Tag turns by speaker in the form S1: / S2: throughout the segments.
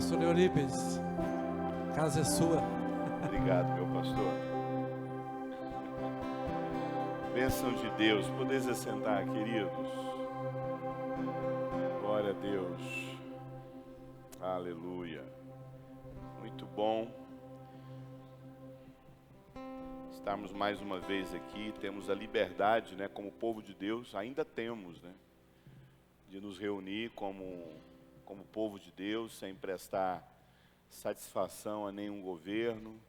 S1: Pastor Eurípides, a casa é sua.
S2: Obrigado, meu pastor. Bênção de Deus. Podeis assentar, queridos. Glória a Deus. Aleluia. Muito bom estarmos mais uma vez aqui. Temos a liberdade, né, como povo de Deus, ainda temos, né, de nos reunir como povo de Deus, sem prestar satisfação a nenhum governo,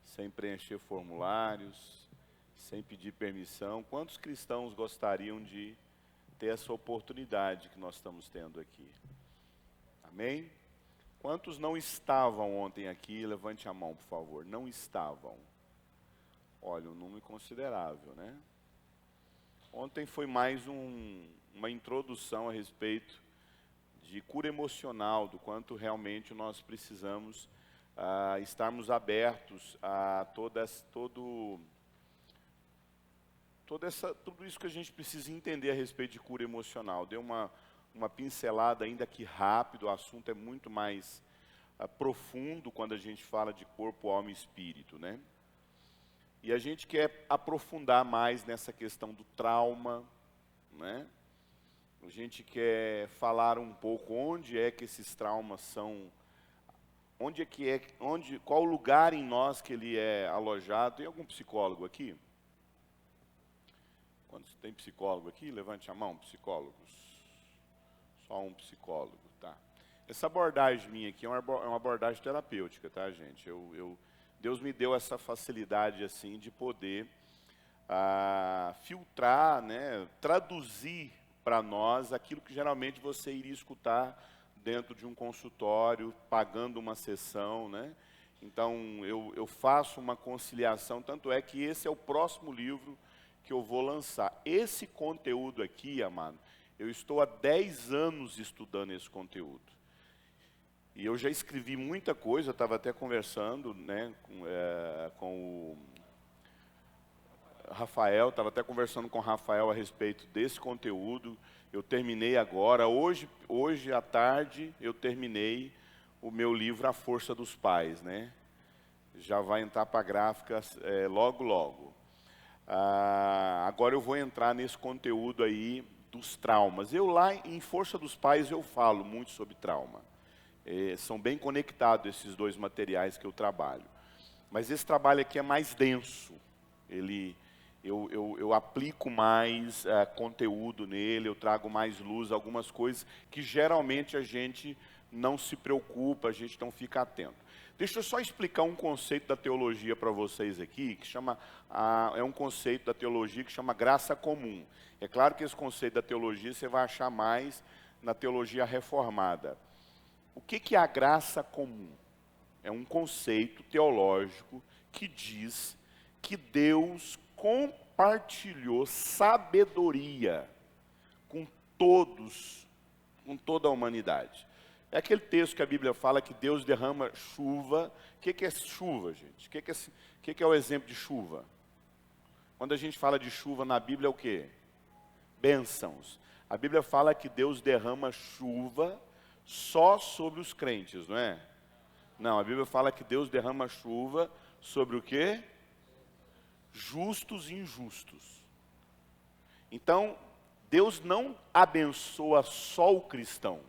S2: sem preencher formulários, sem pedir permissão. Quantos cristãos gostariam de ter essa oportunidade que nós estamos tendo aqui? Amém? Quantos não estavam ontem aqui? Levante a mão, por favor. Não estavam. Olha, um número considerável, né? Ontem foi mais uma introdução a respeito de cura emocional, do quanto realmente nós precisamos estarmos abertos a tudo isso que a gente precisa entender a respeito de cura emocional. Deu uma pincelada ainda que rápido, o assunto é muito mais profundo quando a gente fala de corpo, alma e espírito, né? E a gente quer aprofundar mais nessa questão do trauma, né? A gente quer falar um pouco onde é que esses traumas são, qual o lugar em nós que ele é alojado. Tem algum psicólogo aqui? Quando tem psicólogo aqui, levante a mão, psicólogos. Só um psicólogo, tá? Essa abordagem minha aqui é uma abordagem terapêutica, tá, gente? Deus me deu essa facilidade, assim, de poder filtrar, né, traduzir para nós aquilo que geralmente você iria escutar dentro de um consultório, pagando uma sessão, né? Então, eu faço uma conciliação, tanto é que esse é o próximo livro que eu vou lançar. Esse conteúdo aqui, amado, eu estou há 10 anos estudando esse conteúdo. E eu já escrevi muita coisa, eu estava até conversando, né, com o Rafael, estava até conversando com o Rafael a respeito desse conteúdo. Eu terminei agora, hoje à tarde, eu terminei o meu livro A Força dos Pais, né? Já vai entrar para a gráfica logo, logo. Agora eu vou entrar nesse conteúdo aí dos traumas. Eu lá em Força dos Pais eu falo muito sobre trauma. São bem conectados esses dois materiais que eu trabalho. Mas esse trabalho aqui é mais denso. Eu aplico mais conteúdo nele, eu trago mais luz, algumas coisas que geralmente a gente não se preocupa, a gente não fica atento. Deixa eu só explicar um conceito da teologia para vocês aqui, que é um conceito da teologia que chama graça comum. É claro que esse conceito da teologia você vai achar mais na teologia reformada. O que é a graça comum? É um conceito teológico que diz que Deus compartilhou sabedoria com toda a humanidade. É aquele texto que a Bíblia fala que Deus derrama chuva. O que é chuva, gente? O que é o exemplo de chuva? Quando a gente fala de chuva na Bíblia é o quê? Bênçãos. A Bíblia fala que Deus derrama chuva só sobre os crentes, não é? Não, a Bíblia fala que Deus derrama chuva sobre o quê? Justos e injustos. Então, Deus não abençoa só o cristão.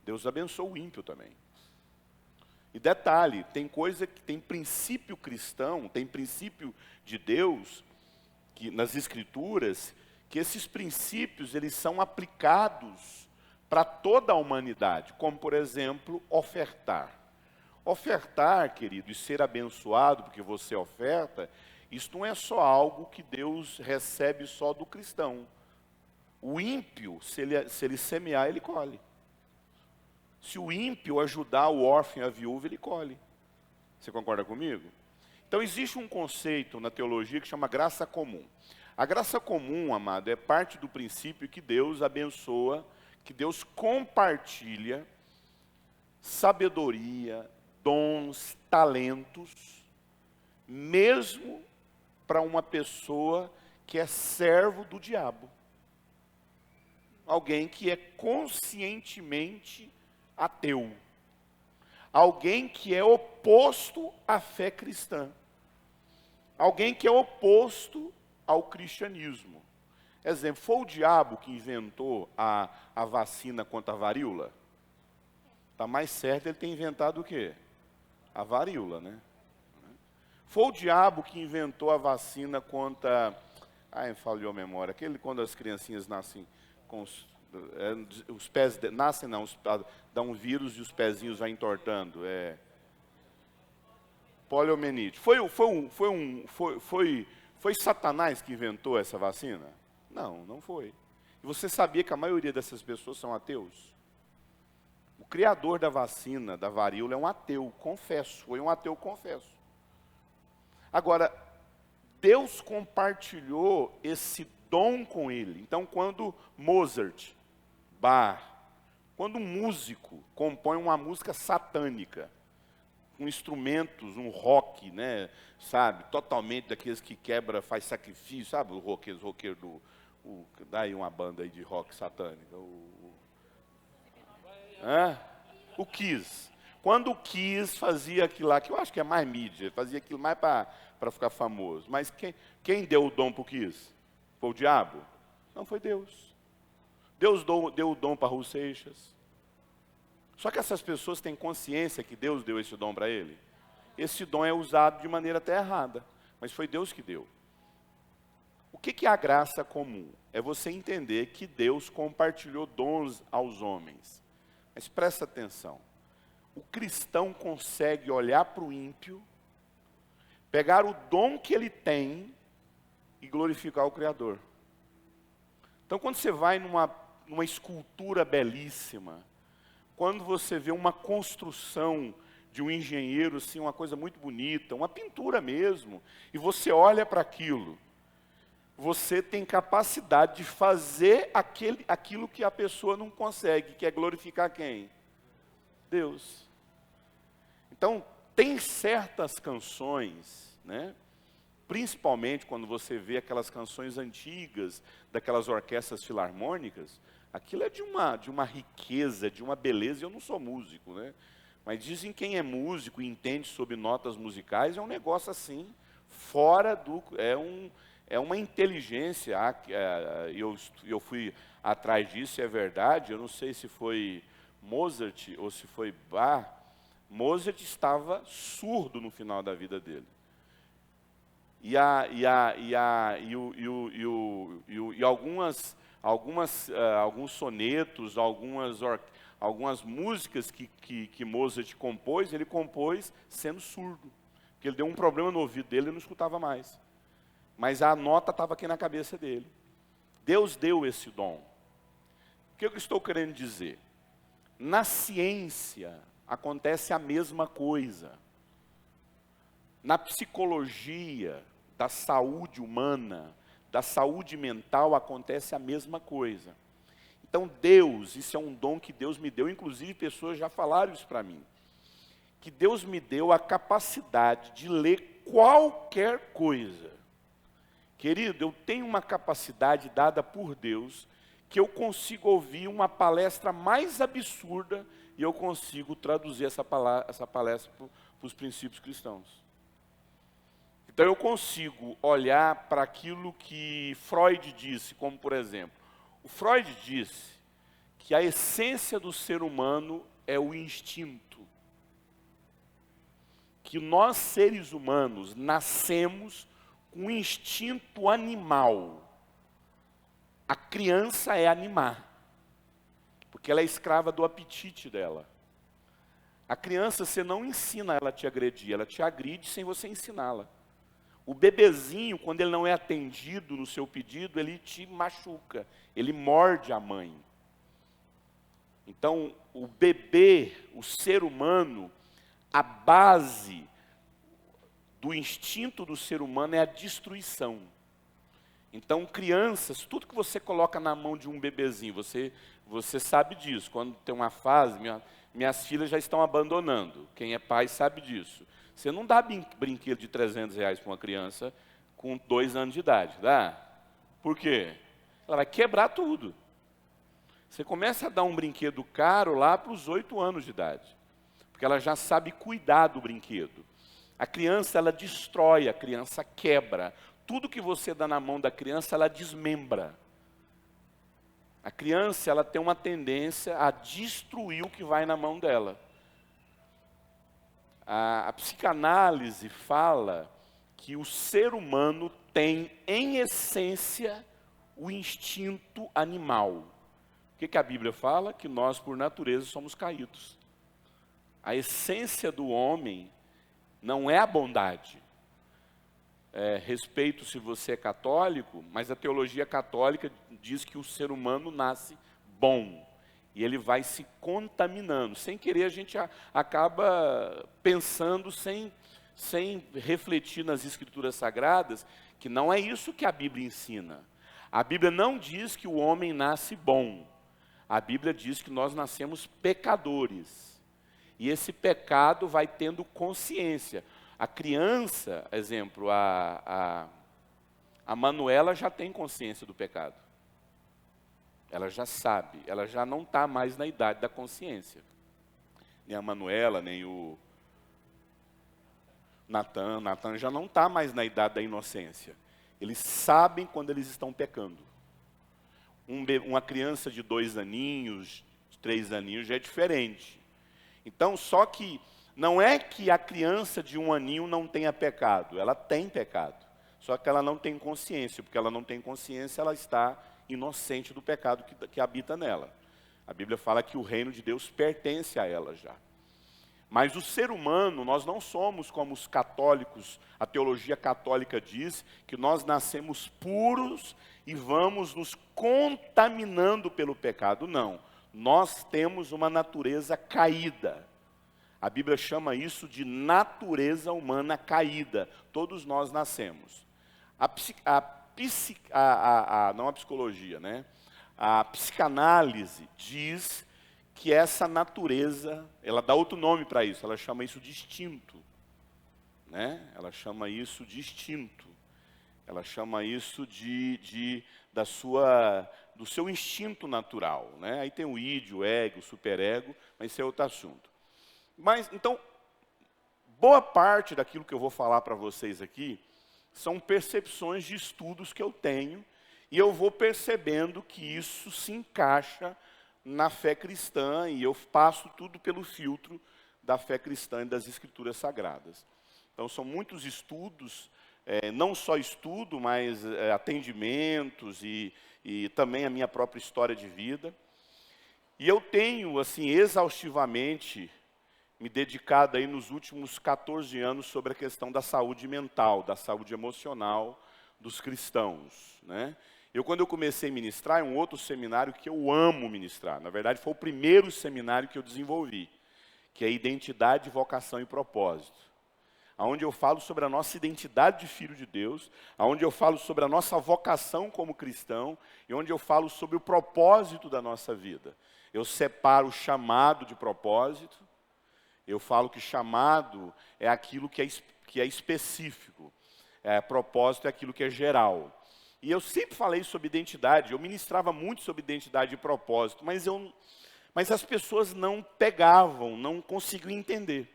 S2: Deus abençoa o ímpio também. E detalhe, tem coisa que tem princípio cristão, tem princípio de Deus, que nas Escrituras, que esses princípios eles são aplicados para toda a humanidade, como por exemplo, ofertar. Ofertar, querido, e ser abençoado porque você oferta, isso não é só algo que Deus recebe só do cristão. O ímpio, se ele semear, ele colhe. Se o ímpio ajudar o órfão e a viúva, ele colhe. Você concorda comigo? Então existe um conceito na teologia que chama graça comum. A graça comum, amado, é parte do princípio que Deus abençoa, que Deus compartilha sabedoria, dons, talentos, mesmo para uma pessoa que é servo do diabo. Alguém que é conscientemente ateu. Alguém que é oposto à fé cristã. Alguém que é oposto ao cristianismo. Exemplo, foi o diabo que inventou a vacina contra a varíola? Está mais certo ele ter inventado o quê? A varíola, né? Foi o diabo que inventou a vacina contra... Ai, falhou a memória. Aquele quando as criancinhas nascem com os pés... Nascem não, dá um vírus e os pezinhos vai entortando. Poliomielite. Foi Satanás que inventou essa vacina? Não, não foi. E você sabia que a maioria dessas pessoas são ateus? O criador da vacina, da varíola, é um ateu, confesso. Foi um ateu, confesso. Agora, Deus compartilhou esse dom com ele. Então, quando Mozart, Bach, quando um músico compõe uma música satânica, com instrumentos, um rock, né, sabe, totalmente daqueles que quebra, faz sacrifício, sabe, os roqueiros dá aí uma banda aí de rock satânica, o Kiss. Quando o Kiss fazia aquilo lá, que eu acho que é mais mídia, fazia aquilo mais para ficar famoso, mas quem deu o dom para o Kiss? Foi o diabo? Não, foi Deus. Deus deu o dom para Raul Seixas. Só que essas pessoas têm consciência que Deus deu esse dom para ele. Esse dom é usado de maneira até errada, mas foi Deus que deu. O que é a graça comum? É você entender que Deus compartilhou dons aos homens. Mas presta atenção. O cristão consegue olhar para o ímpio, pegar o dom que ele tem e glorificar o Criador. Então, quando você vai numa escultura belíssima, quando você vê uma construção de um engenheiro, assim, uma coisa muito bonita, uma pintura mesmo, e você olha para aquilo, você tem capacidade de fazer aquilo que a pessoa não consegue, que é glorificar quem? Deus. Então, tem certas canções, né? Principalmente quando você vê aquelas canções antigas, daquelas orquestras filarmônicas, aquilo é de uma riqueza, de uma beleza. Eu não sou músico, né? Mas dizem quem é músico e entende sobre notas musicais, é um negócio assim, fora do... É uma inteligência. Eu fui atrás disso, é verdade. Eu não sei se foi Mozart ou se foi Bach. Mozart estava surdo no final da vida dele. E alguns sonetos, algumas músicas que Mozart compôs, ele compôs sendo surdo. Porque ele deu um problema no ouvido dele, ele não escutava mais. Mas a nota estava aqui na cabeça dele. Deus deu esse dom. O que eu estou querendo dizer? Na ciência acontece a mesma coisa. Na psicologia da saúde humana, da saúde mental, acontece a mesma coisa. Então Deus, isso é um dom que Deus me deu, inclusive pessoas já falaram isso para mim, que Deus me deu a capacidade de ler qualquer coisa. Querido, eu tenho uma capacidade dada por Deus, que eu consigo ouvir uma palestra mais absurda e eu consigo traduzir essa palestra para os princípios cristãos. Então eu consigo olhar para aquilo que Freud disse, como por exemplo, o Freud disse que a essência do ser humano é o instinto. Que nós seres humanos nascemos com um instinto animal. A criança é animar, porque ela é escrava do apetite dela. A criança, você não ensina ela a te agredir, ela te agride sem você ensiná-la. O bebezinho, quando ele não é atendido no seu pedido, ele te machuca, ele morde a mãe. Então, o bebê, o ser humano, a base do instinto do ser humano é a destruição. Então, crianças, tudo que você coloca na mão de um bebezinho, você sabe disso. Quando tem uma fase, minhas filhas já estão abandonando. Quem é pai sabe disso. Você não dá brinquedo de R$300 para uma criança com 2 anos de idade, dá? Por quê? Ela vai quebrar tudo. Você começa a dar um brinquedo caro lá para os 8 anos de idade. porque ela já sabe cuidar do brinquedo. A criança, ela destrói, a criança quebra. Tudo que você dá na mão da criança, ela desmembra. A criança, ela tem uma tendência a destruir o que vai na mão dela. A psicanálise fala que o ser humano tem, em essência, o instinto animal. O que a Bíblia fala? Que nós, por natureza, somos caídos. A essência do homem não é a bondade. Respeito se você é católico, mas a teologia católica diz que o ser humano nasce bom. E ele vai se contaminando. Sem querer, a gente acaba pensando, sem refletir nas Escrituras Sagradas, que não é isso que a Bíblia ensina. A Bíblia não diz que o homem nasce bom. A Bíblia diz que nós nascemos pecadores. E esse pecado vai tendo consciência. A criança, exemplo, a Manuela já tem consciência do pecado. Ela já sabe, ela já não está mais na idade da consciência. Nem a Manuela, nem o Natan já não está mais na idade da inocência. Eles sabem quando eles estão pecando. Uma criança de 2 aninhos, 3 aninhos já é diferente. Então, só que não é que a criança de 1 aninho não tenha pecado, ela tem pecado. Só que ela não tem consciência, porque ela não tem consciência, ela está inocente do pecado que habita nela. A Bíblia fala que o reino de Deus pertence a ela já. Mas o ser humano, nós não somos como os católicos, a teologia católica diz que nós nascemos puros e vamos nos contaminando pelo pecado. Não, nós temos uma natureza caída. A Bíblia chama isso de natureza humana caída. Todos nós nascemos. Não a psicologia, né? A psicanálise diz que essa natureza, ela dá outro nome para isso, ela chama isso de instinto, né? Ela chama isso de instinto, ela chama isso do seu instinto natural, né? Aí tem o id, o ego, o superego, mas isso é outro assunto. Mas, então, boa parte daquilo que eu vou falar para vocês aqui, são percepções de estudos que eu tenho, e eu vou percebendo que isso se encaixa na fé cristã, e eu passo tudo pelo filtro da fé cristã e das Escrituras Sagradas. Então, são muitos estudos, não só estudo, mas atendimentos e também a minha própria história de vida. E eu tenho, assim, exaustivamente me dedicado aí nos últimos 14 anos sobre a questão da saúde mental, da saúde emocional dos cristãos, né? Quando eu comecei a ministrar, é um outro seminário que eu amo ministrar. Na verdade, foi o primeiro seminário que eu desenvolvi, que é Identidade, Vocação e Propósito. Onde eu falo sobre a nossa identidade de filho de Deus, onde eu falo sobre a nossa vocação como cristão, e onde eu falo sobre o propósito da nossa vida. Eu separo o chamado de propósito, eu falo que chamado é aquilo que é específico, propósito é aquilo que é geral. E eu sempre falei sobre identidade, eu ministrava muito sobre identidade e propósito, mas as pessoas não pegavam, não conseguiam entender.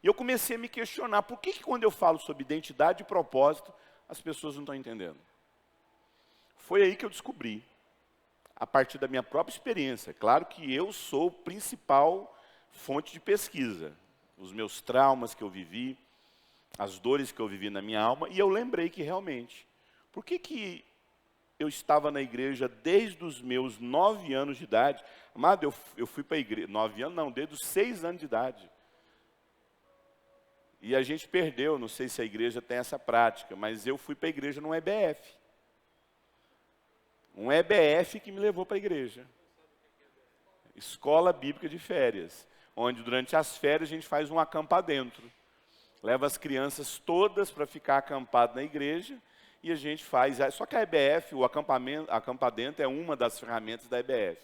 S2: E eu comecei a me questionar, por que quando eu falo sobre identidade e propósito, as pessoas não estão entendendo? Foi aí que eu descobri, a partir da minha própria experiência. Claro que eu sou o principal fonte de pesquisa, os meus traumas que eu vivi, as dores que eu vivi na minha alma, e eu lembrei que realmente, por que eu estava na igreja desde os meus 9 anos de idade? Amado, eu fui para a igreja, 9 anos não, desde os 6 anos de idade. E a gente perdeu, não sei se a igreja tem essa prática, mas eu fui para a igreja num EBF. Um EBF que me levou para a igreja. Escola Bíblica de Férias, onde durante as férias a gente faz um acampa dentro. Leva as crianças todas para ficar acampado na igreja, e a gente faz, só que a EBF, o acampa dentro é uma das ferramentas da EBF.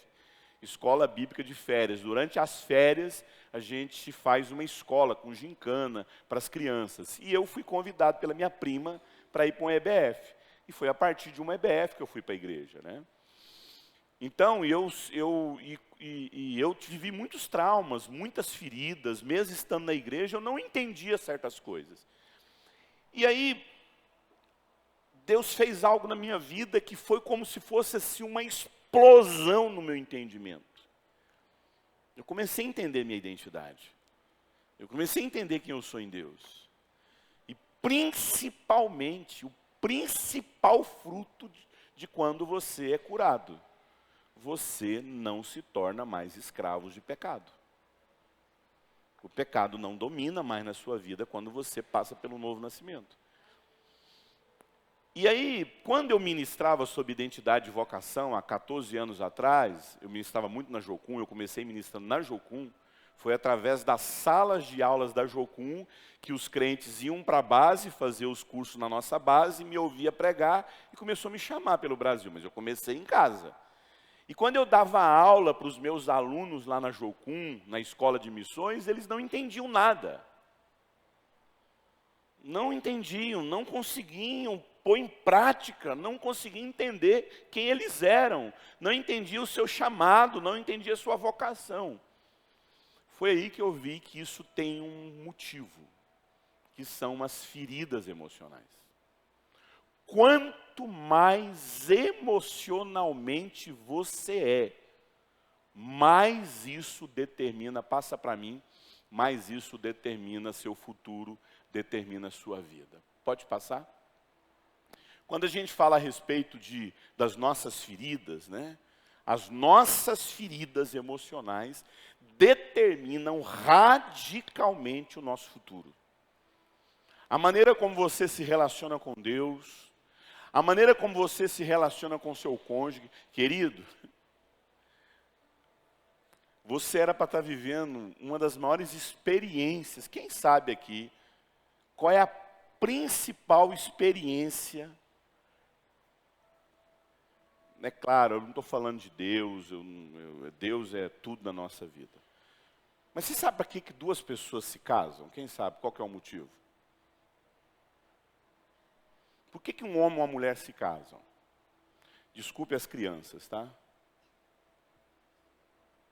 S2: Escola Bíblica de Férias. Durante as férias, a gente faz uma escola com gincana para as crianças. E eu fui convidado pela minha prima para ir para um EBF. E foi a partir de uma EBF que eu fui para a igreja, né? Então, eu vivi muitos traumas, muitas feridas, mesmo estando na igreja, eu não entendia certas coisas. E aí, Deus fez algo na minha vida que foi como se fosse assim, uma explosão no meu entendimento. Eu comecei a entender minha identidade. Eu comecei a entender quem eu sou em Deus. E principalmente, o principal fruto de quando você é curado. Você não se torna mais escravo de pecado. O pecado não domina mais na sua vida quando você passa pelo novo nascimento. E aí, quando eu ministrava sobre identidade e vocação, há 14 anos atrás, eu ministrava muito na Jocum, eu comecei ministrando na Jocum, foi através das salas de aulas da Jocum que os crentes iam para a base, fazer os cursos na nossa base, me ouvia pregar e começou a me chamar pelo Brasil, mas eu comecei em casa. E quando eu dava aula para os meus alunos lá na Jocum, na escola de missões, eles não entendiam nada. Não entendiam, não conseguiam pôr em prática, não conseguiam entender quem eles eram, não entendiam o seu chamado, não entendiam a sua vocação. Foi aí que eu vi que isso tem um motivo, que são as feridas emocionais. Quanto mais emocionalmente você é, mais isso determina, passa para mim, mais isso determina seu futuro, determina sua vida. Pode passar? Quando a gente fala a respeito das nossas feridas, né? As nossas feridas emocionais determinam radicalmente o nosso futuro. A maneira como você se relaciona com Deus, a maneira como você se relaciona com seu cônjuge, querido, você era para estar vivendo uma das maiores experiências, quem sabe aqui, qual é a principal experiência? É claro, eu não estou falando de Deus, Deus é tudo na nossa vida. Mas você sabe para que duas pessoas se casam? Quem sabe? Qual que é o motivo? Por que um homem e uma mulher se casam? Desculpe as crianças, tá?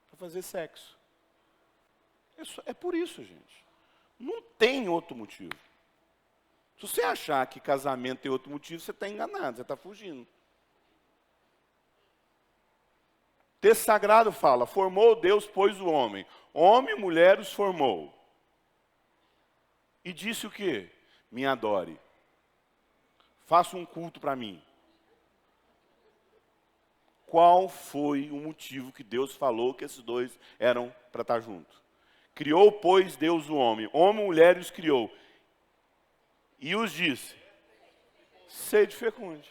S2: Para fazer sexo. É por isso, gente. Não tem outro motivo. Se você achar que casamento tem outro motivo, você está enganado, você está fugindo. O texto sagrado fala, formou Deus, pois o homem. Homem e mulher os formou. E disse o quê? Me adore. Faça um culto para mim. Qual foi o motivo que Deus falou que esses dois eram para estar juntos? Criou, pois, Deus o homem. Homem e mulher os criou. E os disse, sede fecunde.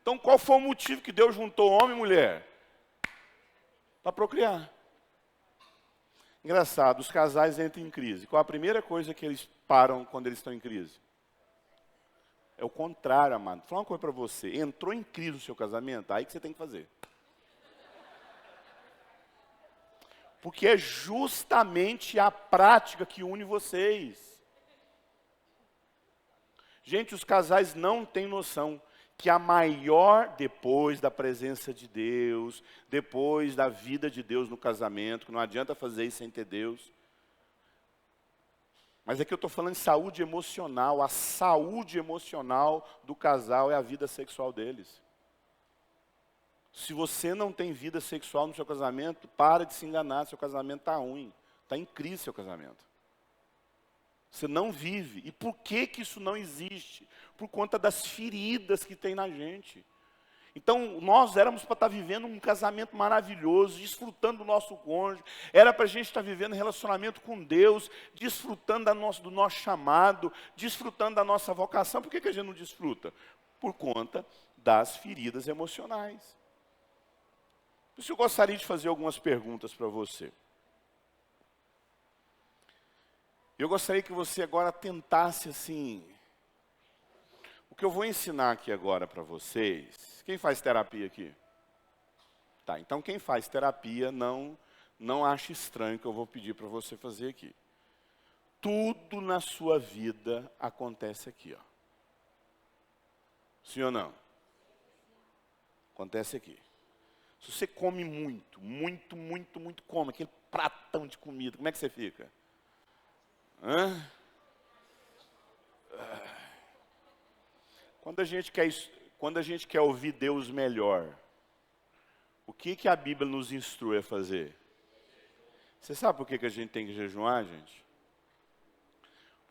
S2: Então, qual foi o motivo que Deus juntou homem e mulher? Para procriar. Engraçado, os casais entram em crise. Qual a primeira coisa que eles param quando eles estão em crise? É o contrário, amado. Vou falar uma coisa para você. Entrou em crise no seu casamento, aí que você tem que fazer. Porque é justamente a prática que une vocês. Gente, os casais não têm noção que a maior, depois da presença de Deus, depois da vida de Deus no casamento, que não adianta fazer isso sem ter Deus. Mas aqui eu estou falando de saúde emocional. A saúde emocional do casal é a vida sexual deles. Se você não tem vida sexual no seu casamento, para de se enganar, seu casamento está ruim. Está em crise seu casamento. Você não vive. E por que isso não existe? Por conta das feridas que tem na gente. Então, nós éramos para estar vivendo um casamento maravilhoso, desfrutando do nosso cônjuge. Era para a gente estar vivendo relacionamento com Deus, desfrutando do nosso chamado, desfrutando da nossa vocação. Por que a gente não desfruta? Por conta das feridas emocionais. Por isso eu gostaria de fazer algumas perguntas para você. Eu gostaria que você agora tentasse assim. O que eu vou ensinar aqui agora para vocês. Quem faz terapia aqui? Tá, então quem faz terapia não acha estranho o que eu vou pedir para você fazer aqui. Tudo na sua vida acontece aqui, ó. Sim ou não? Acontece aqui. Se você come muito, muito, muito, muito come, aquele pratão de comida, como é que você fica? Hã? Quando a gente quer ouvir Deus melhor, o que a Bíblia nos instrui a fazer? Você sabe por que a gente tem que jejuar, gente?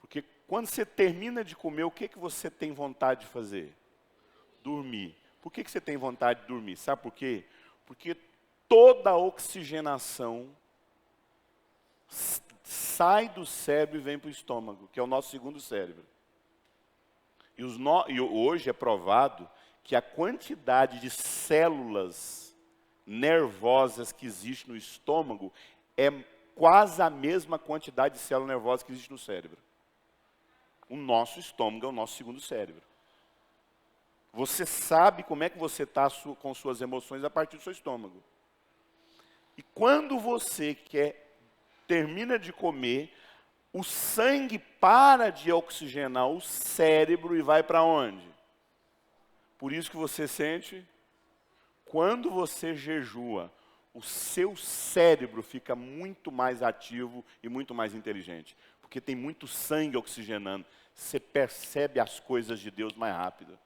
S2: Porque quando você termina de comer, o que você tem vontade de fazer? Dormir. Por que você tem vontade de dormir? Sabe por quê? Porque toda a oxigenação sai do cérebro e vem para o estômago, que é o nosso segundo cérebro. E hoje é provado que a quantidade de células nervosas que existe no estômago é quase a mesma quantidade de células nervosas que existe no cérebro. O nosso estômago é o nosso segundo cérebro. Você sabe como é que você está com suas emoções a partir do seu estômago. E quando você termina de comer, o sangue para de oxigenar o cérebro e vai para onde? Por isso que você sente, quando você jejua, o seu cérebro fica muito mais ativo e muito mais inteligente. Porque tem muito sangue oxigenando. Você percebe as coisas de Deus mais rápido.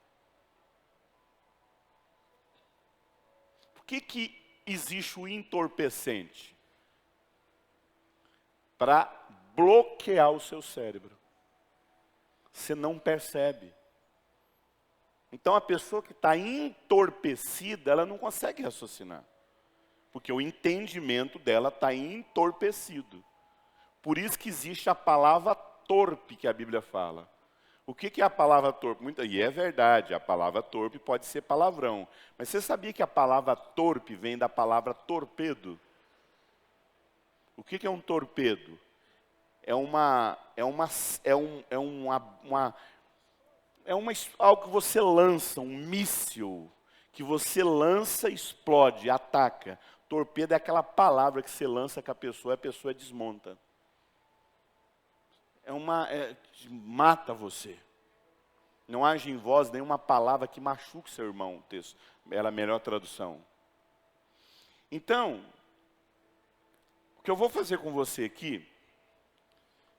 S2: Por que existe o entorpecente? Para bloquear o seu cérebro. Você não percebe. Então a pessoa que está entorpecida, ela não consegue raciocinar. Porque o entendimento dela está entorpecido. Por isso que existe a palavra torpe que a Bíblia fala. O que é a palavra torpe? E é verdade, a palavra torpe pode ser palavrão. Mas você sabia que a palavra torpe vem da palavra torpedo? O que é um torpedo? Algo que você lança, um míssil, que você lança, explode, ataca. Torpedo é aquela palavra que você lança com a pessoa desmonta. Mata você. Não haja em vós nenhuma palavra que machuque seu irmão, o texto. Era a melhor tradução. Então, o que eu vou fazer com você aqui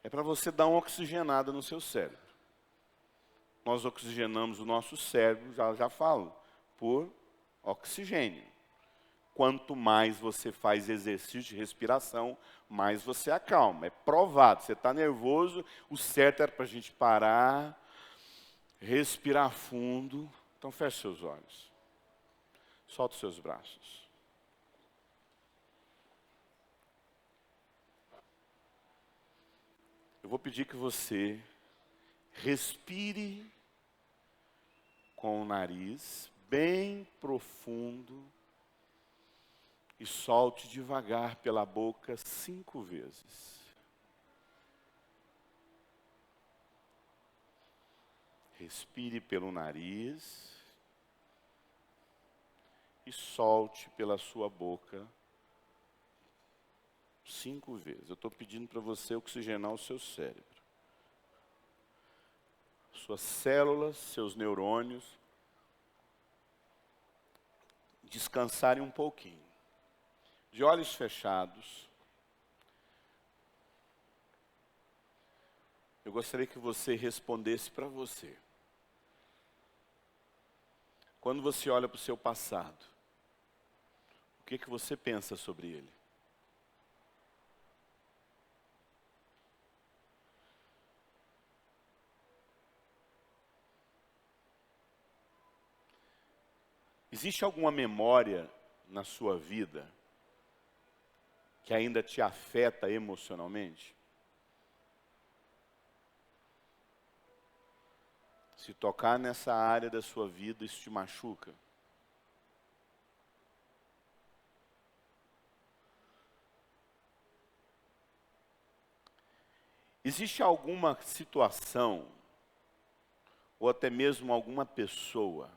S2: é para você dar uma oxigenada no seu cérebro. Nós oxigenamos o nosso cérebro, já falo, por oxigênio. Quanto mais você faz exercício de respiração, mais você acalma. É provado. Você está nervoso, o certo era para a gente parar, respirar fundo. Então feche seus olhos. Solta os seus braços. Eu vou pedir que você respire com o nariz bem profundo e solte devagar pela boca 5 vezes. Respire pelo nariz e solte pela sua boca 5 vezes. Eu estou pedindo para você oxigenar o seu cérebro. Suas células, seus neurônios, descansarem um pouquinho. De olhos fechados, eu gostaria que você respondesse para você. Quando você olha para o seu passado, o que você pensa sobre ele? Existe alguma memória na sua vida que ainda te afeta emocionalmente? Se tocar nessa área da sua vida, isso te machuca? Existe alguma situação, ou até mesmo alguma pessoa,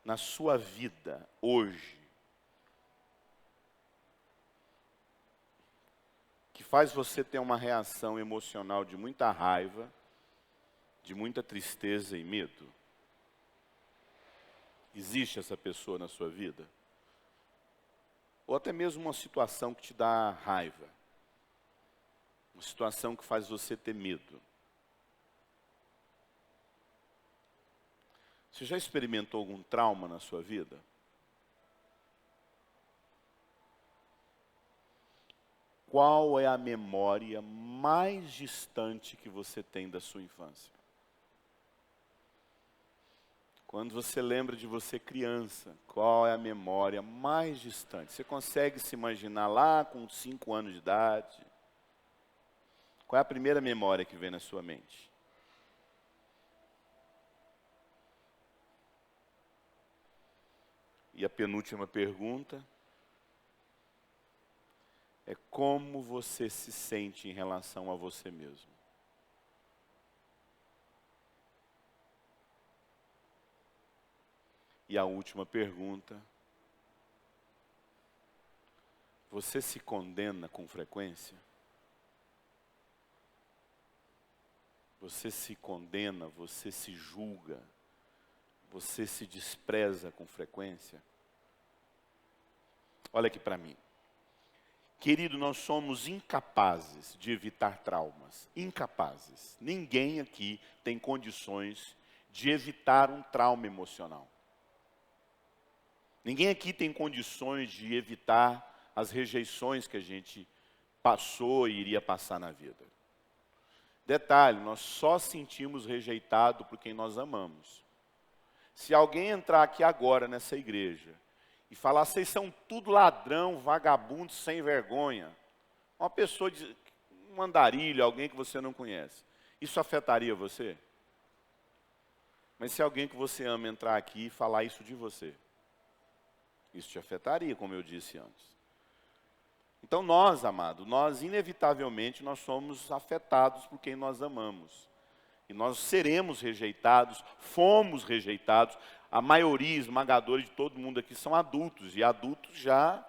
S2: na sua vida, hoje, que faz você ter uma reação emocional de muita raiva, de muita tristeza e medo? Existe essa pessoa na sua vida? Ou até mesmo uma situação que te dá raiva. Uma situação que faz você ter medo. Você já experimentou algum trauma na sua vida? Qual é a memória mais distante que você tem da sua infância? Quando você lembra de você criança, qual é a memória mais distante? Você consegue se imaginar lá com 5 anos de idade? Qual é a primeira memória que vem na sua mente? E a penúltima pergunta é como você se sente em relação a você mesmo. E a última pergunta, você se condena com frequência? Você se condena, você se julga, você se despreza com frequência? Olha aqui para mim. Querido, nós somos incapazes de evitar traumas. Incapazes. Ninguém aqui tem condições de evitar um trauma emocional. Ninguém aqui tem condições de evitar as rejeições que a gente passou e iria passar na vida. Detalhe, nós só sentimos rejeitado por quem nós amamos. Se alguém entrar aqui agora nessa igreja e falar, vocês são tudo ladrão, vagabundo, sem vergonha, uma pessoa, um andarilho, alguém que você não conhece, isso afetaria você? Mas se alguém que você ama entrar aqui e falar isso de você, isso te afetaria, como eu disse antes. Então nós, amado, nós inevitavelmente nós somos afetados por quem nós amamos. E nós seremos rejeitados, fomos rejeitados. A maioria esmagadora de todo mundo aqui são adultos. E adultos já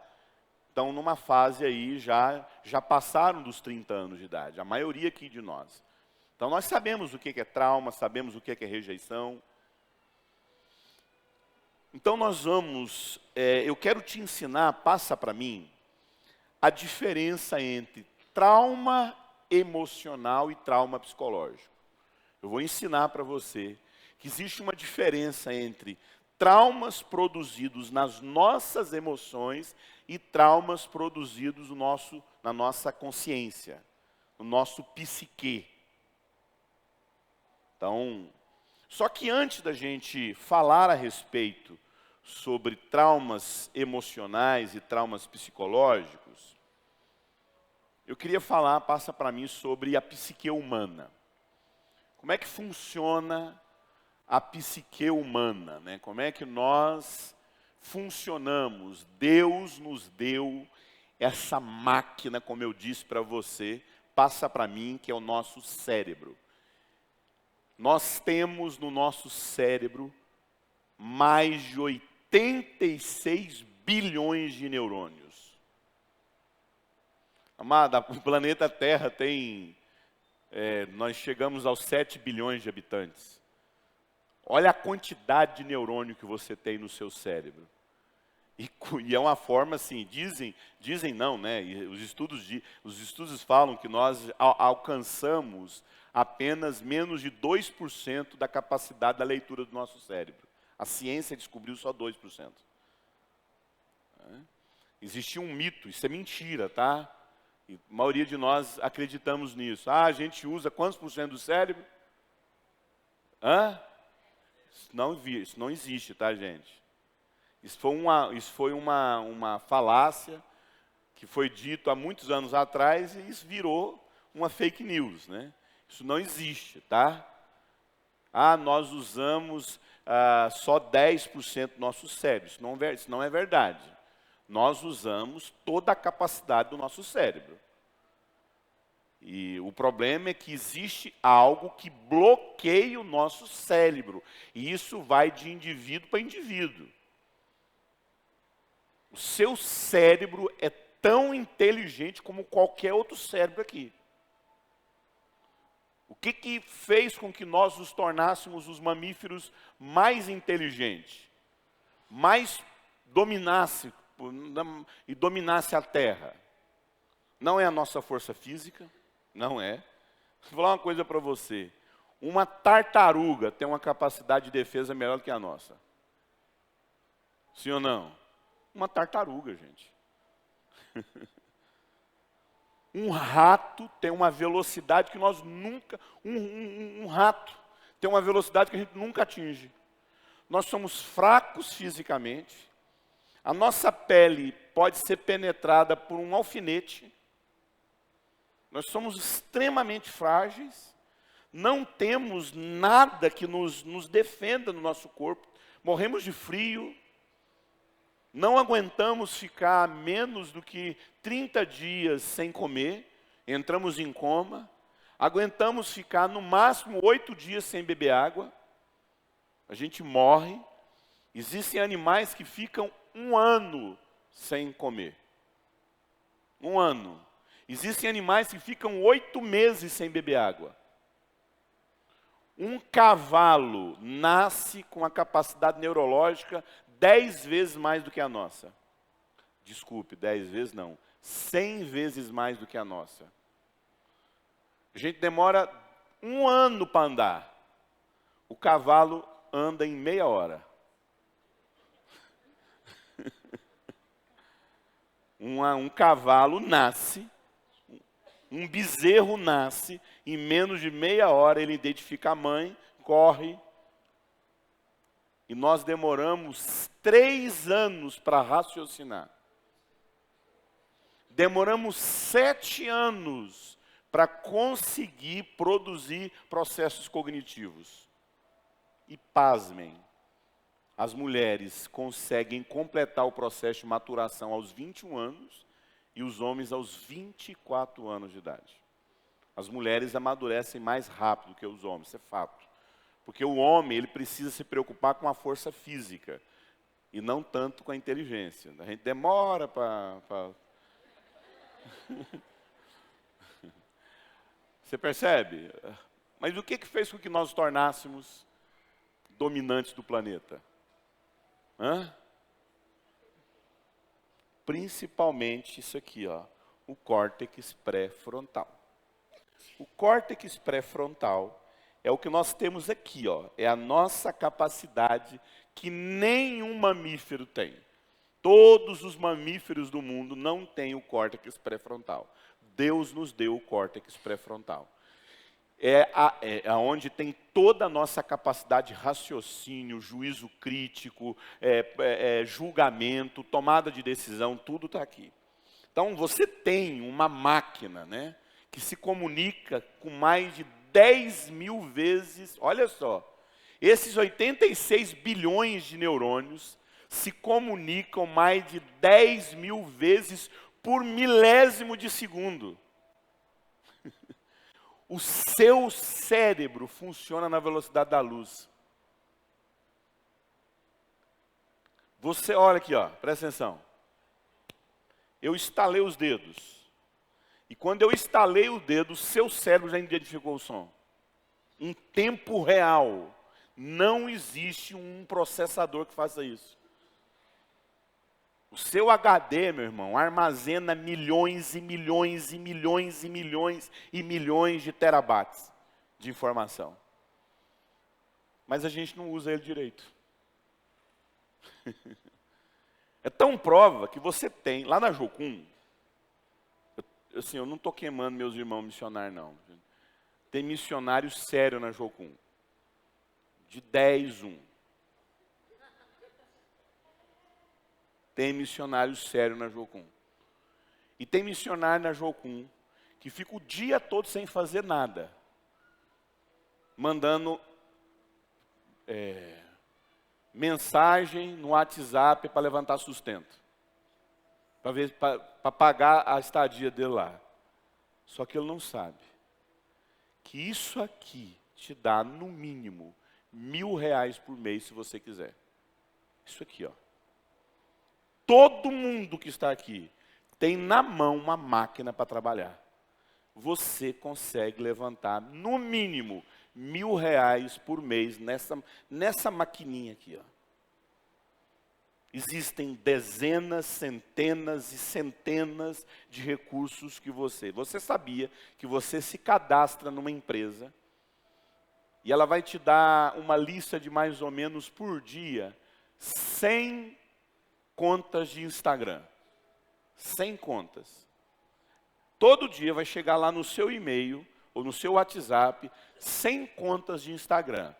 S2: estão numa fase aí, já passaram dos 30 anos de idade. A maioria aqui de nós. Então nós sabemos o que é trauma, sabemos o que é rejeição. Então nós vamos, eu quero te ensinar, passa para mim, a diferença entre trauma emocional e trauma psicológico. Eu vou ensinar para você que existe uma diferença entre traumas produzidos nas nossas emoções e traumas produzidos na nossa consciência, no nosso psique. Então, só que antes da gente falar a respeito sobre traumas emocionais e traumas psicológicos, eu queria falar, passa para mim, sobre a psique humana. Como é que funciona a psique humana, né? Como é que nós funcionamos? Deus nos deu essa máquina, como eu disse para você, passa para mim, que é o nosso cérebro. Nós temos no nosso cérebro mais de 86 bilhões de neurônios. Amada, o planeta Terra tem, nós chegamos aos 7 bilhões de habitantes. Olha a quantidade de neurônio que você tem no seu cérebro. E é uma forma assim, dizem não, né? E os estudos falam que nós alcançamos apenas menos de 2% da capacidade da leitura do nosso cérebro. A ciência descobriu só 2%. Existia um mito, isso é mentira, tá? E a maioria de nós acreditamos nisso. A gente usa quantos por cento do cérebro? Isso não existe, tá, gente? Isso foi uma falácia que foi dito há muitos anos atrás e isso virou uma fake news, né? Isso não existe, tá? Nós usamos só 10% do nosso cérebro. Isso não é verdade. Nós usamos toda a capacidade do nosso cérebro. E o problema é que existe algo que bloqueia o nosso cérebro. E isso vai de indivíduo para indivíduo. O seu cérebro é tão inteligente como qualquer outro cérebro aqui. O que fez com que nós nos tornássemos os mamíferos mais inteligentes? mais dominasse e dominasse a terra. Não é a nossa força física, não é. Vou falar uma coisa para você. Uma tartaruga tem uma capacidade de defesa melhor do que a nossa. Sim ou não? Uma tartaruga, gente. Um rato tem uma velocidade que nós nunca... Um rato tem uma velocidade que a gente nunca atinge. Nós somos fracos fisicamente. A nossa pele pode ser penetrada por um alfinete. Nós somos extremamente frágeis. Não temos nada que nos defenda no nosso corpo. Morremos de frio. Não aguentamos ficar menos do que 30 dias sem comer. Entramos em coma. Aguentamos ficar no máximo 8 dias sem beber água. A gente morre. Existem animais que ficam 1 ano sem comer. 1 ano. Existem animais que ficam 8 meses sem beber água. Um cavalo nasce com a capacidade neurológica 10 vezes mais do que a nossa. Desculpe, 10 vezes não. 100 vezes mais do que a nossa. A gente demora 1 ano para andar. O cavalo anda em meia hora. Um cavalo nasce, um bezerro nasce, em menos de meia hora ele identifica a mãe, corre. E nós demoramos 3 anos para raciocinar. Demoramos 7 anos para conseguir produzir processos cognitivos. E pasmem, as mulheres conseguem completar o processo de maturação aos 21 anos e os homens aos 24 anos de idade. As mulheres amadurecem mais rápido que os homens, isso é fato. Porque o homem, ele precisa se preocupar com a força física e não tanto com a inteligência. A gente demora para... Você percebe? Mas o que fez com que nós tornássemos dominantes do planeta? Principalmente isso aqui, ó, o córtex pré-frontal. O córtex pré-frontal é o que nós temos aqui, ó, é a nossa capacidade que nenhum mamífero tem. Todos os mamíferos do mundo não têm o córtex pré-frontal. Deus nos deu o córtex pré-frontal. É onde tem toda a nossa capacidade de raciocínio, juízo crítico, julgamento, tomada de decisão, tudo está aqui. Então, você tem uma máquina, né, que se comunica com mais de 10 mil vezes, olha só, esses 86 bilhões de neurônios se comunicam mais de 10 mil vezes por milésimo de segundo. O seu cérebro funciona na velocidade da luz. Você, olha aqui, ó, presta atenção. Eu estalei os dedos. E quando eu estalei o dedo, o seu cérebro já identificou o som. Em tempo real. Não existe um processador que faça isso. O seu HD, meu irmão, armazena milhões e milhões e milhões e milhões e milhões de terabytes de informação. Mas a gente não usa ele direito. É tão prova que você tem, lá na Jocum, eu não estou queimando meus irmãos missionários, não. Tem missionário sério na Jocum. De 10, 1. Tem missionário sério na Jocum. E tem missionário na Jocum que fica o dia todo sem fazer nada. Mandando mensagem no WhatsApp para levantar sustento. Para pagar a estadia dele lá. Só que ele não sabe que isso aqui te dá no mínimo R$1.000 por mês se você quiser. Isso aqui, ó. Todo mundo que está aqui tem na mão uma máquina para trabalhar. Você consegue levantar, no mínimo, R$1.000 por mês nessa maquininha aqui, ó. Existem dezenas, centenas e centenas de recursos que você sabia que você se cadastra numa empresa e ela vai te dar uma lista de mais ou menos por dia 100 contas de Instagram. 100 contas. Todo dia vai chegar lá no seu e-mail ou no seu WhatsApp 100 contas de Instagram.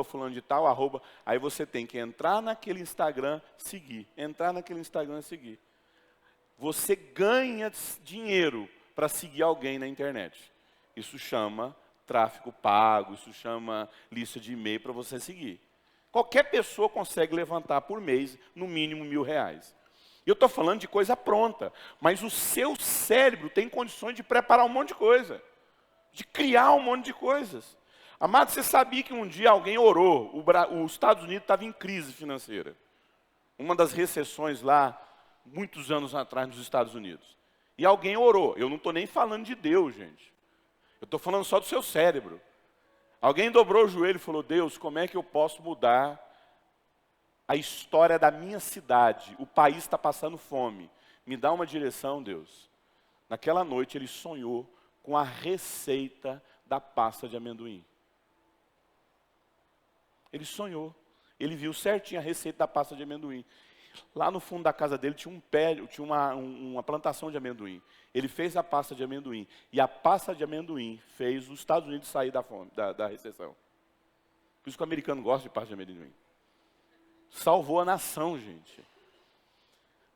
S2: @fulano de tal, @. Aí você tem que entrar naquele Instagram, seguir. Entrar naquele Instagram, seguir. Você ganha dinheiro para seguir alguém na internet. Isso chama tráfego pago, isso chama lista de e-mail para você seguir. Qualquer pessoa consegue levantar por mês, no mínimo R$1.000. Eu estou falando de coisa pronta, mas o seu cérebro tem condições de preparar um monte de coisa, de criar um monte de coisas. Amado, você sabia que um dia alguém orou, os Estados Unidos estavam em crise financeira. Uma das recessões lá, muitos anos atrás nos Estados Unidos. E alguém orou. Eu não estou nem falando de Deus, gente. Eu estou falando só do seu cérebro. Alguém dobrou o joelho e falou: Deus, como é que eu posso mudar a história da minha cidade? O país está passando fome. Me dá uma direção, Deus. Naquela noite ele sonhou com a receita da pasta de amendoim. Ele sonhou. Ele viu certinho a receita da pasta de amendoim. Lá no fundo da casa dele tinha uma plantação de amendoim. Ele fez a pasta de amendoim. E a pasta de amendoim fez os Estados Unidos sair da fome, da recessão. Por isso que o americano gosta de pasta de amendoim. Salvou a nação, gente.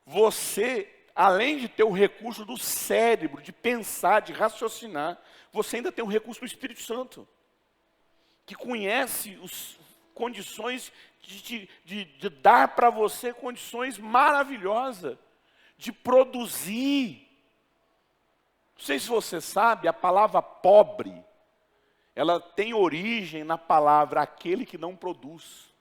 S2: Você, além de ter o recurso do cérebro, de pensar, de raciocinar, você ainda tem o recurso do Espírito Santo, que conhece as condições de dar para você condições maravilhosas, de produzir. Não sei se você sabe, a palavra pobre, ela tem origem na palavra aquele que não produz.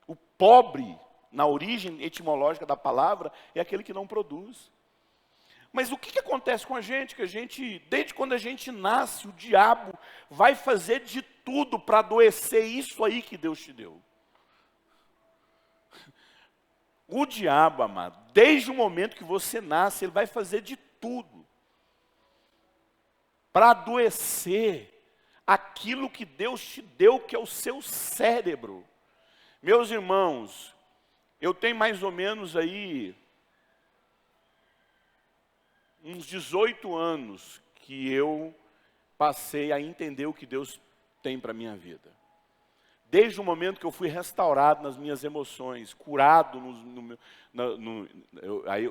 S2: O pobre, na origem etimológica da palavra, é aquele que não produz. Mas o que acontece com a gente? Que a gente, desde quando a gente nasce, o diabo vai fazer de tudo para adoecer isso aí que Deus te deu. O diabo, amado, desde o momento que você nasce, ele vai fazer de tudo para adoecer aquilo que Deus te deu, que é o seu cérebro. Meus irmãos, eu tenho mais ou menos aí uns 18 anos que eu passei a entender o que Deus tem para a minha vida. Desde o momento que eu fui restaurado nas minhas emoções, curado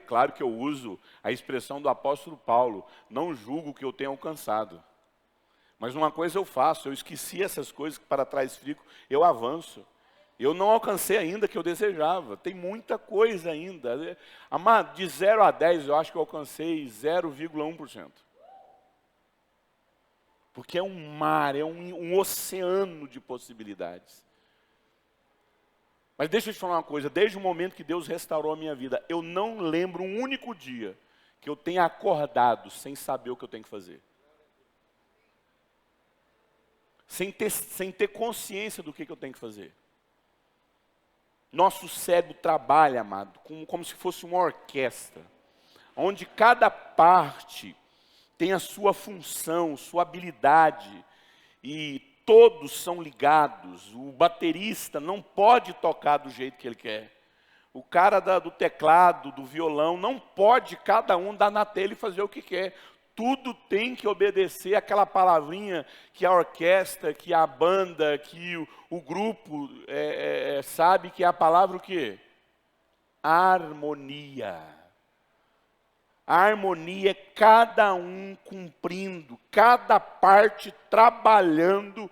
S2: claro que eu uso a expressão do apóstolo Paulo: não julgo o que eu tenho alcançado. Mas uma coisa eu faço, eu esqueci essas coisas que para trás fico, eu avanço. Eu não alcancei ainda o que eu desejava, tem muita coisa ainda. Amado, de 0 a 10 eu acho que eu alcancei 0,1%. Porque é um mar, é um oceano de possibilidades. Mas deixa eu te falar uma coisa, desde o momento que Deus restaurou a minha vida, eu não lembro um único dia que eu tenha acordado sem saber o que eu tenho que fazer. Sem ter consciência do que eu tenho que fazer. Nosso cérebro trabalha, amado, como se fosse uma orquestra, onde cada parte tem a sua função, sua habilidade, e todos são ligados. O baterista não pode tocar do jeito que ele quer. O cara do teclado, do violão, não pode cada um dar na telha e fazer o que quer. Tudo tem que obedecer aquela palavrinha que a orquestra, que a banda, que o grupo sabe que é a palavra o quê? Harmonia. A harmonia é cada um cumprindo, cada parte trabalhando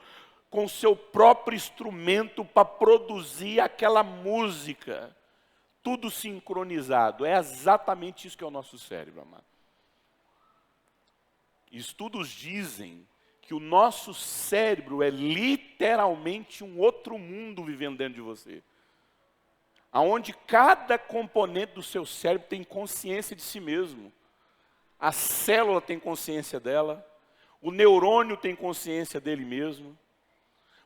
S2: com seu próprio instrumento para produzir aquela música. Tudo sincronizado. É exatamente isso que é o nosso cérebro, amado. Estudos dizem que o nosso cérebro é literalmente um outro mundo vivendo dentro de você. Onde cada componente do seu cérebro tem consciência de si mesmo. A célula tem consciência dela, o neurônio tem consciência dele mesmo,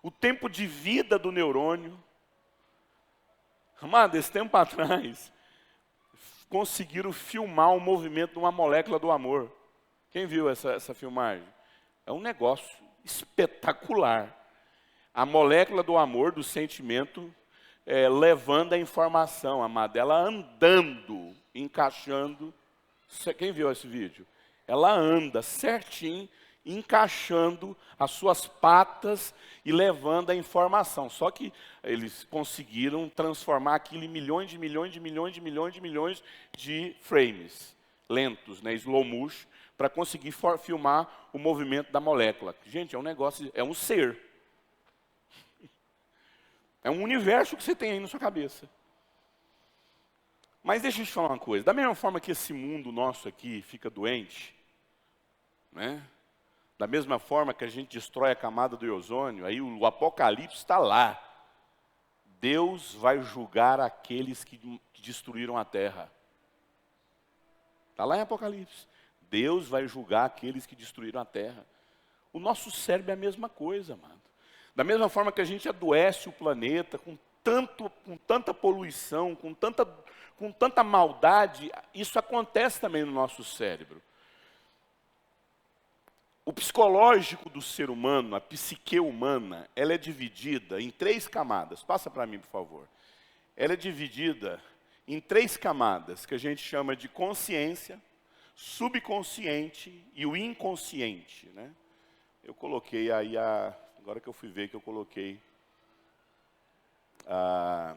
S2: o tempo de vida do neurônio, Amado, esse tempo atrás, conseguiram filmar o movimento de uma molécula do amor. Quem viu essa filmagem? É um negócio espetacular. A molécula do amor, do sentimento, levando a informação, amado. Ela andando, encaixando. Quem viu esse vídeo? Ela anda certinho, encaixando as suas patas e levando a informação. Só que eles conseguiram transformar aquilo em milhões de frames lentos, né, slow motion, para conseguir filmar o movimento da molécula. Gente, é um negócio, é um ser. É um universo que você tem aí na sua cabeça. Mas deixa eu te falar uma coisa. Da mesma forma que esse mundo nosso aqui fica doente, né? Da mesma forma que a gente destrói a camada do ozônio, aí o Apocalipse está lá. Deus vai julgar aqueles que destruíram a terra. Está lá em Apocalipse. Deus vai julgar aqueles que destruíram a terra. O nosso cérebro é a mesma coisa, amado. Da mesma forma que a gente adoece o planeta com tanta poluição, com tanta maldade, isso acontece também no nosso cérebro. O psicológico do ser humano, a psique humana, ela é dividida em 3 camadas. Passa para mim, por favor. Ela é dividida em 3 camadas, que a gente chama de consciência, subconsciente e o inconsciente, né? Eu coloquei aí agora que eu fui ver que eu coloquei a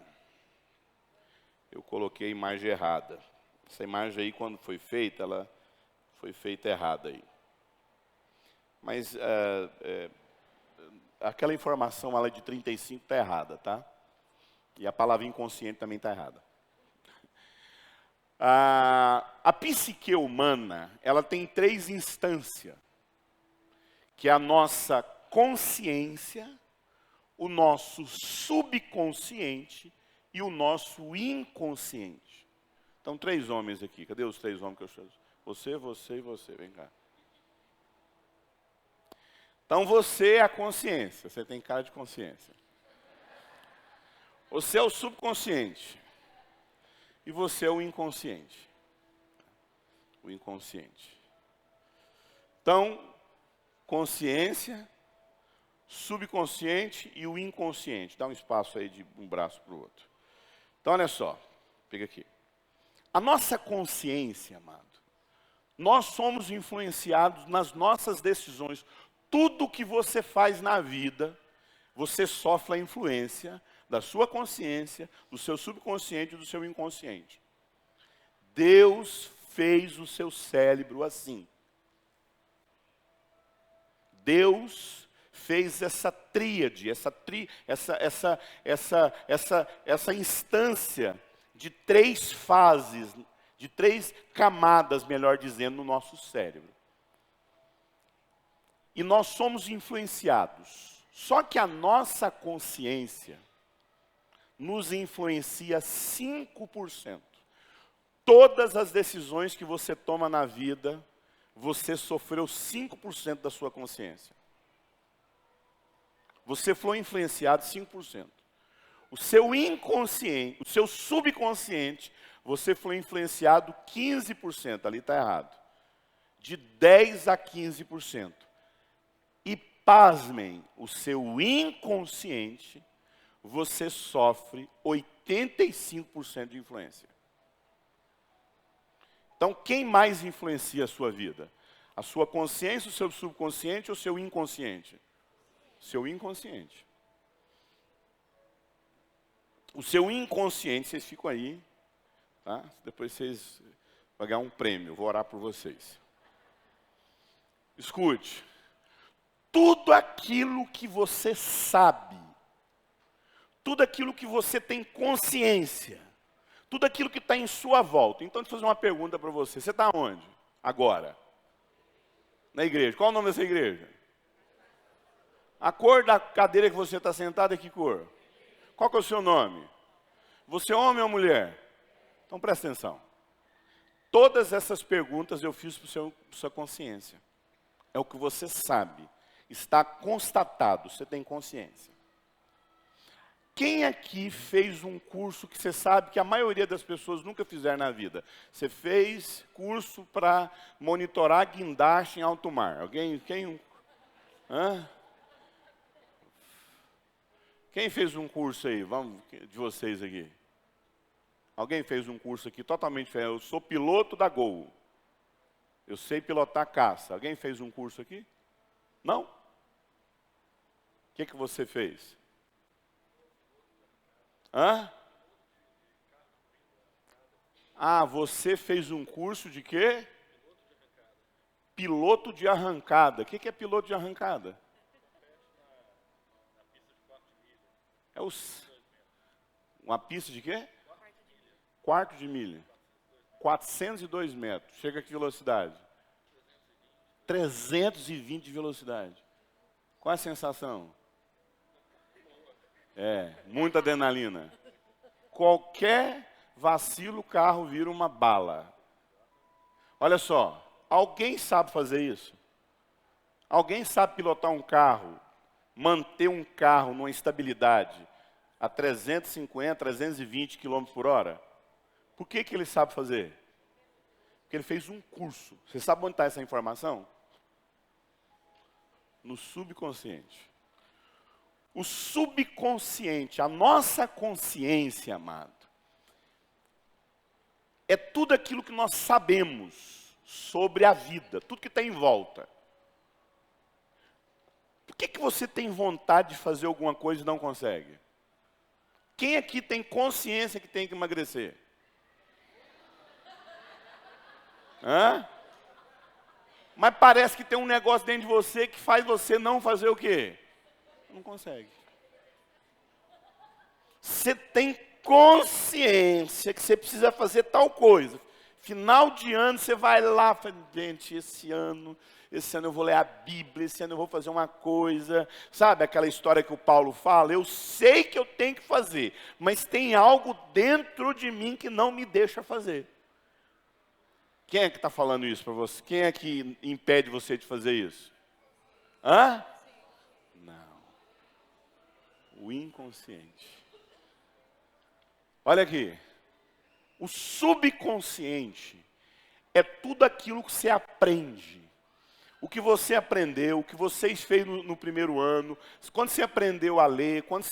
S2: imagem errada. Essa imagem aí, quando foi feita, ela foi feita errada aí. Mas aquela informação, ela de 35 está errada, tá? E a palavra inconsciente também está errada. A psique humana, ela tem 3 instâncias, que é a nossa consciência, o nosso subconsciente e o nosso inconsciente. Então, 3 homens aqui. Cadê os 3 homens que eu chamo? Você, você e você. Vem cá. Então, você é a consciência. Você tem cara de consciência. Você é o subconsciente. E você é o inconsciente. O inconsciente. Então, consciência, subconsciente e o inconsciente. Dá um espaço aí de um braço para o outro. Então, olha só. Pega aqui. A nossa consciência, amado, nós somos influenciados nas nossas decisões. Tudo que você faz na vida, você sofre a influência da sua consciência, do seu subconsciente e do seu inconsciente. Deus fez o seu cérebro assim. Deus fez essa tríade, essa instância de 3 fases, de 3 camadas, melhor dizendo, no nosso cérebro. E nós somos influenciados. Só que a nossa consciência nos influencia 5%. Todas as decisões que você toma na vida, você sofreu 5% da sua consciência. Você foi influenciado 5%. O seu inconsciente, o seu subconsciente, você foi influenciado 15%. Ali está errado. De 10% a 15%. E pasmem, o seu inconsciente, você sofre 85% de influência. Então, quem mais influencia a sua vida? A sua consciência, o seu subconsciente ou o seu inconsciente? Seu inconsciente. O seu inconsciente, vocês ficam aí, tá? Depois vocês vão ganhar um prêmio, eu vou orar por vocês. Escute. Tudo aquilo que você sabe, tudo aquilo que você tem consciência, tudo aquilo que está em sua volta. Então, deixa eu fazer uma pergunta para você. Você está onde? Agora? Na igreja. Qual o nome dessa igreja? A cor da cadeira que você está sentado é que cor? Qual que é o seu nome? Você é homem ou mulher? Então, presta atenção. Todas essas perguntas eu fiz para sua consciência. É o que você sabe. Está constatado, você tem consciência. Quem aqui fez um curso que você sabe que a maioria das pessoas nunca fizeram na vida? Você fez curso para monitorar guindaste em alto mar. Alguém? Hã? Quem fez um curso aí? Vamos, de vocês aqui. Alguém fez um curso aqui totalmente diferente. Eu sou piloto da Gol. Eu sei pilotar caça. Alguém fez um curso aqui? Não? O que você fez? Hã? Ah, você fez um curso de quê? Piloto de arrancada. O que é piloto de arrancada? É uma pista de quê? Quarto de milha. 402 metros. Chega a que velocidade? 320 de velocidade. Qual é a sensação? Muita adrenalina. Qualquer vacilo, o carro vira uma bala. Olha só, alguém sabe fazer isso? Alguém sabe pilotar um carro, manter um carro numa estabilidade a 350, 320 km por hora? Por que ele sabe fazer? Porque ele fez um curso. Você sabe onde está essa informação? No subconsciente. O subconsciente, a nossa consciência, amado, é tudo aquilo que nós sabemos sobre a vida, tudo que está em volta. Por que você tem vontade de fazer alguma coisa e não consegue? Quem aqui tem consciência que tem que emagrecer? Hã? Mas parece que tem um negócio dentro de você que faz você não fazer o quê? Não consegue. Você tem consciência que você precisa fazer tal coisa. Final de ano você vai lá, fala, gente, esse ano eu vou ler a Bíblia, esse ano eu vou fazer uma coisa. Sabe aquela história que o Paulo fala? Eu sei que eu tenho que fazer, mas tem algo dentro de mim que não me deixa fazer. Quem é que está falando isso para você? Quem é que impede você de fazer isso? Hã? Não. O inconsciente. Olha aqui. O subconsciente é tudo aquilo que você aprende. O que você aprendeu, o que vocês fez no primeiro ano, quando você aprendeu a ler, quando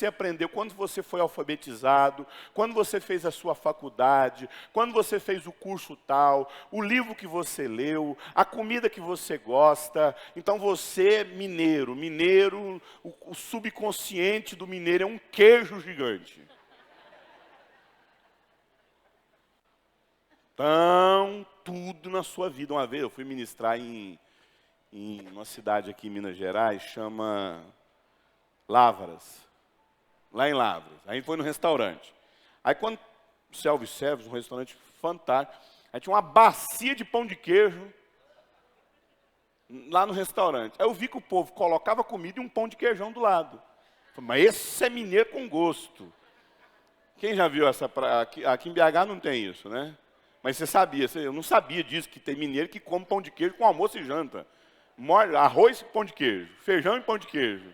S2: você foi alfabetizado, quando você fez a sua faculdade, quando você fez o curso tal, o livro que você leu, a comida que você gosta. Então você, mineiro, o subconsciente do mineiro é um queijo gigante. Então, tudo na sua vida. Uma vez eu fui ministrar em uma cidade aqui em Minas Gerais, chama Lavras, lá em Lavras. Aí a gente foi no restaurante. Aí quando self-service, um restaurante fantástico, aí tinha uma bacia de pão de queijo lá no restaurante. Aí eu vi que o povo colocava comida e um pão de queijão do lado. Falei, mas esse é mineiro com gosto. Quem já viu essa praia? Aqui em BH não tem isso, né? Mas você sabia, eu não sabia disso, que tem mineiro que come pão de queijo com almoço e janta. Arroz e pão de queijo, feijão e pão de queijo.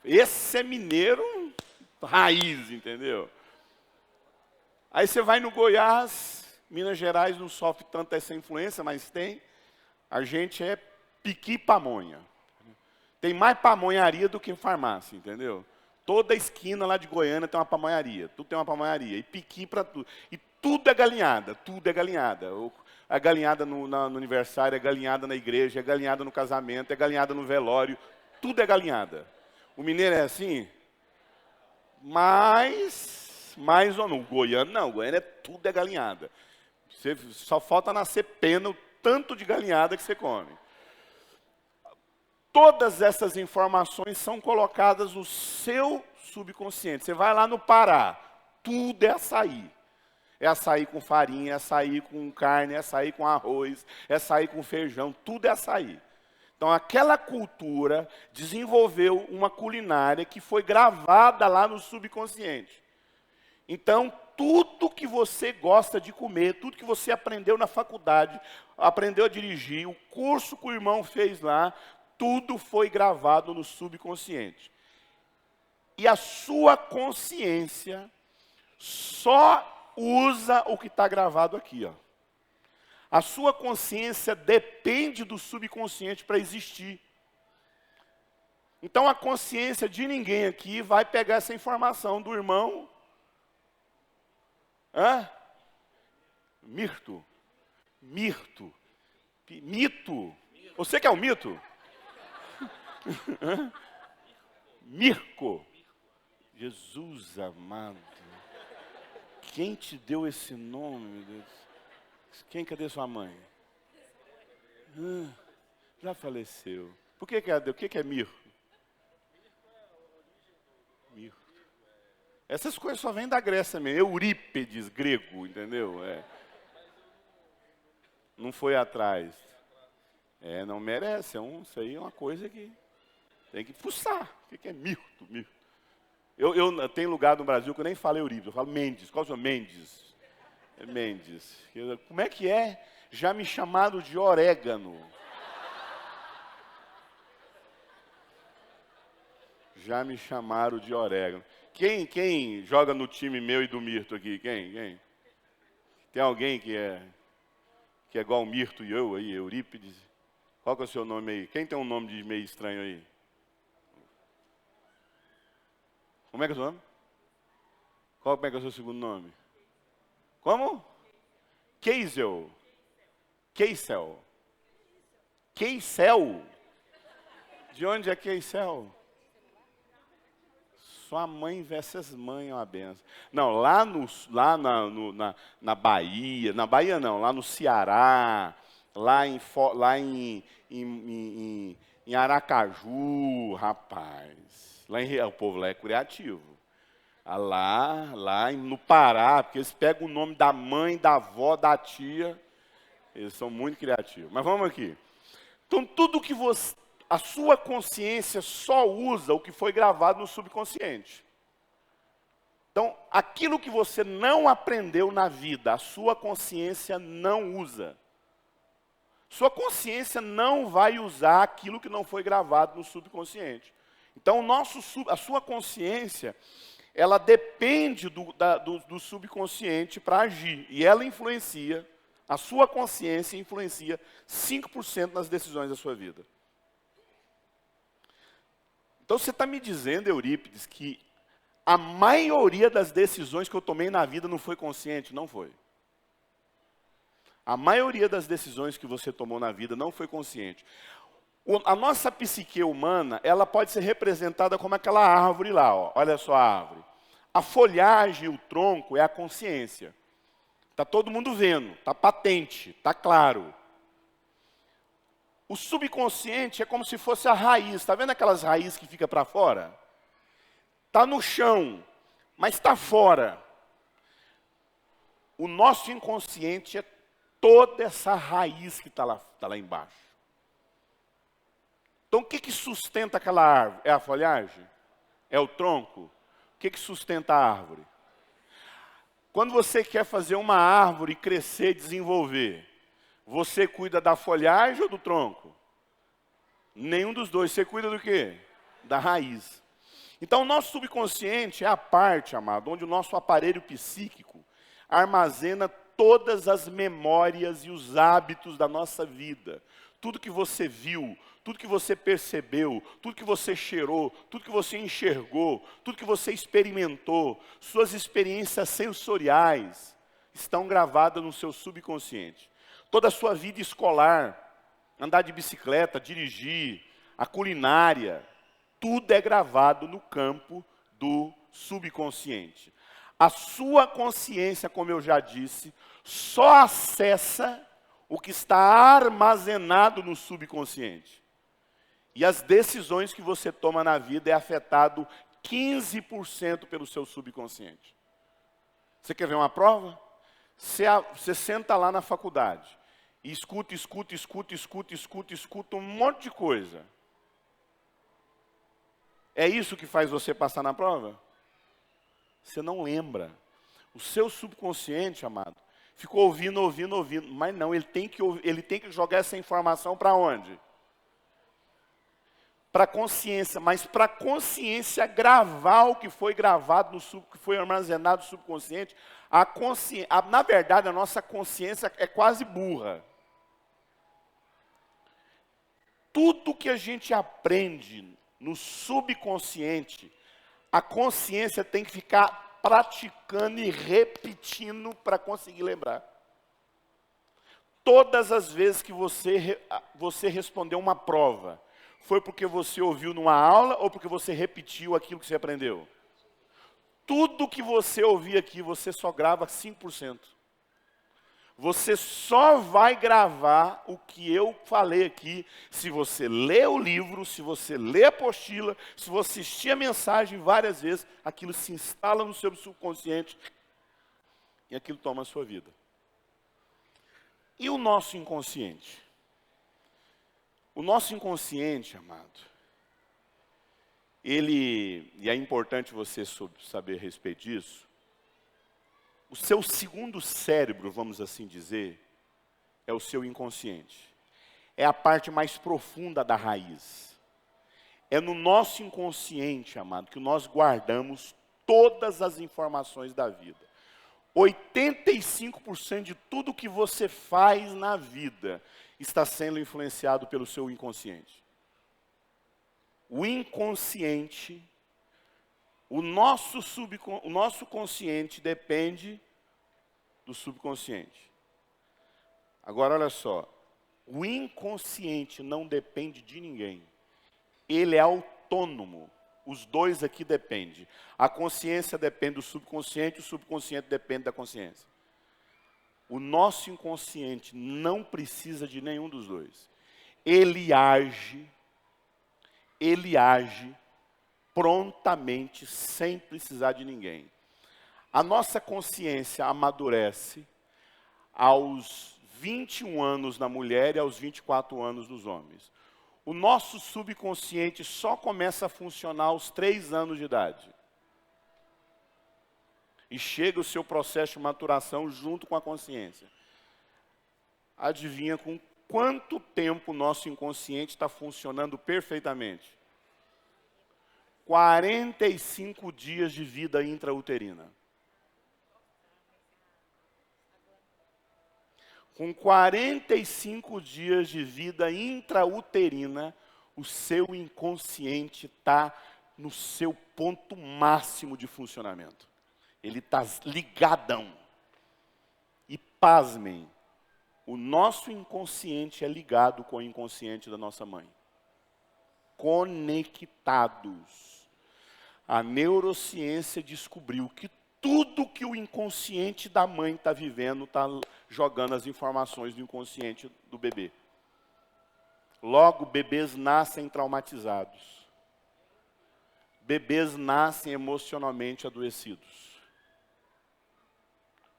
S2: Esse é mineiro raiz, entendeu? Aí você vai no Goiás, Minas Gerais não sofre tanto essa influência, mas tem. A gente é piqui e pamonha. Tem mais pamonharia do que farmácia, entendeu? Toda esquina lá de Goiânia tem uma pamonharia, tudo tem uma pamonharia. E piqui para tudo. E tudo é galinhada, tudo é galinhada. A galinhada no aniversário, é galinhada na igreja, é galinhada no casamento, é galinhada no velório, tudo é galinhada. O mineiro é assim? Mais ou não. O goiano não, o goiano tudo é galinhada. Você, só falta nascer pena o tanto de galinhada que você come. Todas essas informações são colocadas no seu subconsciente. Você vai lá no Pará, tudo é açaí. É açaí com farinha, é açaí com carne, é açaí com arroz, é açaí com feijão, tudo é açaí. Então aquela cultura desenvolveu uma culinária que foi gravada lá no subconsciente. Então tudo que você gosta de comer, tudo que você aprendeu na faculdade, aprendeu a dirigir, o curso que o irmão fez lá, tudo foi gravado no subconsciente. E a sua consciência só usa o que está gravado aqui, ó. A sua consciência depende do subconsciente para existir. Então a consciência de ninguém aqui vai pegar essa informação do irmão. Mirto. Mito. Você que é o mito? Mirko. Jesus amado. Quem te deu esse nome, meu Deus? Cadê sua mãe? Já faleceu. Por que ela deu? O que é Mirko? Mirko. Essas coisas só vêm da Grécia mesmo. Eurípedes, grego, entendeu? Não foi atrás. Não merece. Isso aí é uma coisa que tem que fuçar. O que é Mirto? Eu tenho lugar no Brasil que eu nem falo Eurípides, eu falo Mendes. Qual é o seu Mendes? É Mendes. Como é que é? Já me chamaram de orégano. Já me chamaram de orégano. Quem joga no time meu e do Mirto aqui? Quem? Tem alguém que é igual o Mirto e eu aí, Eurípides? Qual que é o seu nome aí? Quem tem um nome de meio estranho aí? Como é que é o seu nome? Como é que é o seu segundo nome? Como? Keisel. De onde é Keisel? Sua mãe versus mãe é uma benção. Não, lá na Bahia, na Bahia não, lá no Ceará, lá em Aracaju, rapaz. O povo lá é criativo. Lá no Pará, porque eles pegam o nome da mãe, da avó, da tia. Eles são muito criativos. Mas vamos aqui. Então, tudo que a sua consciência só usa o que foi gravado no subconsciente. Então, aquilo que você não aprendeu na vida, a sua consciência não usa. Sua consciência não vai usar aquilo que não foi gravado no subconsciente. Então, a sua consciência, ela depende do subconsciente para agir. E ela influencia, a sua consciência influencia 5% nas decisões da sua vida. Então você está me dizendo, Eurípides, que a maioria das decisões que eu tomei na vida não foi consciente? Não foi. A maioria das decisões que você tomou na vida não foi consciente. A nossa psique humana, ela pode ser representada como aquela árvore lá, ó. Olha só a árvore. A folhagem, o tronco é a consciência. Está todo mundo vendo, está patente, está claro. O subconsciente é como se fosse a raiz. Está vendo aquelas raízes que ficam para fora? Está no chão, mas está fora. O nosso inconsciente é toda essa raiz que está lá embaixo. Então, o que sustenta aquela árvore? É a folhagem? É o tronco? O que sustenta a árvore? Quando você quer fazer uma árvore crescer, desenvolver, você cuida da folhagem ou do tronco? Nenhum dos dois. Você cuida do quê? Da raiz. Então, o nosso subconsciente é a parte, amado, onde o nosso aparelho psíquico armazena todas as memórias e os hábitos da nossa vida. Tudo que você viu, tudo que você percebeu, tudo que você cheirou, tudo que você enxergou, tudo que você experimentou, suas experiências sensoriais estão gravadas no seu subconsciente. Toda a sua vida escolar, andar de bicicleta, dirigir, a culinária, tudo é gravado no campo do subconsciente. A sua consciência, como eu já disse, só acessa o que está armazenado no subconsciente. E as decisões que você toma na vida é afetado 15% pelo seu subconsciente. Você quer ver uma prova? Você senta lá na faculdade e escuta um monte de coisa. É isso que faz você passar na prova? Você não lembra. O seu subconsciente, amado, ficou ouvindo. Mas não, ele tem que jogar essa informação para onde? para a consciência, mas para a consciência gravar o que foi gravado que foi armazenado no subconsciente, na verdade a nossa consciência é quase burra. Tudo que a gente aprende no subconsciente, a consciência tem que ficar praticando e repetindo para conseguir lembrar. Todas as vezes que você respondeu uma prova, foi porque você ouviu numa aula ou porque você repetiu aquilo que você aprendeu? Tudo que você ouvir aqui, você só grava 5%. Você só vai gravar o que eu falei aqui se você lê o livro, se você lê a apostila, se você assistir a mensagem várias vezes, aquilo se instala no seu subconsciente e aquilo toma a sua vida. E o nosso inconsciente? O nosso inconsciente, amado, e é importante você saber a respeito disso, o seu segundo cérebro, vamos assim dizer, é o seu inconsciente. É a parte mais profunda da raiz. É no nosso inconsciente, amado, que nós guardamos todas as informações da vida. 85% de tudo que você faz na vida está sendo influenciado pelo seu inconsciente. O inconsciente, o nosso consciente depende do subconsciente. Agora olha só, o inconsciente não depende de ninguém. Ele é autônomo. Os dois aqui dependem. A consciência depende do subconsciente, o subconsciente depende da consciência. O nosso inconsciente não precisa de nenhum dos dois. Ele age prontamente, sem precisar de ninguém. A nossa consciência amadurece aos 21 anos na mulher e aos 24 anos nos homens. O nosso subconsciente só começa a funcionar aos 3 anos de idade. E chega o seu processo de maturação junto com a consciência. Adivinha com quanto tempo o nosso inconsciente está funcionando perfeitamente? 45 dias de vida intrauterina. Com 45 dias de vida intrauterina, o seu inconsciente está no seu ponto máximo de funcionamento. Ele está ligadão. E pasmem, o nosso inconsciente é ligado com o inconsciente da nossa mãe. Conectados. A neurociência descobriu que tudo que o inconsciente da mãe está vivendo, está jogando as informações do inconsciente do bebê. Logo, bebês nascem traumatizados. Bebês nascem emocionalmente adoecidos.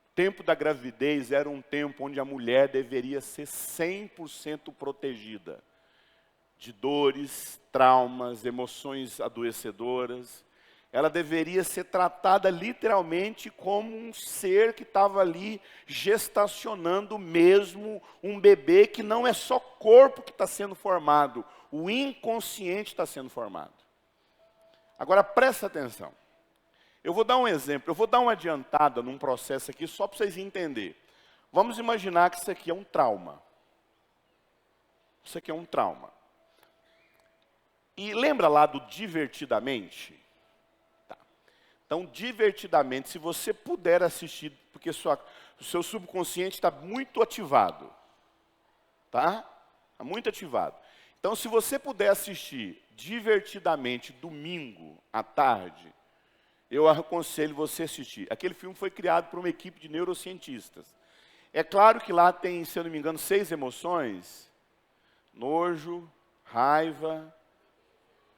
S2: O tempo da gravidez era um tempo onde a mulher deveria ser 100% protegida de dores, traumas, emoções adoecedoras. Ela deveria ser tratada literalmente como um ser que estava ali gestacionando mesmo um bebê, que não é só corpo que está sendo formado, o inconsciente está sendo formado. Agora presta atenção. Eu vou dar um exemplo, eu vou dar uma adiantada num processo aqui só para vocês entenderem. Vamos imaginar que isso aqui é um trauma. Isso aqui é um trauma. E lembra lá do divertidamente? Então, divertidamente, se você puder assistir, porque o seu subconsciente está muito ativado. Tá? Está muito ativado. Então, se você puder assistir divertidamente domingo à tarde, eu aconselho você a assistir. Aquele filme foi criado por uma equipe de neurocientistas. É claro que lá tem, se eu não me engano, 6 emoções. Nojo, raiva,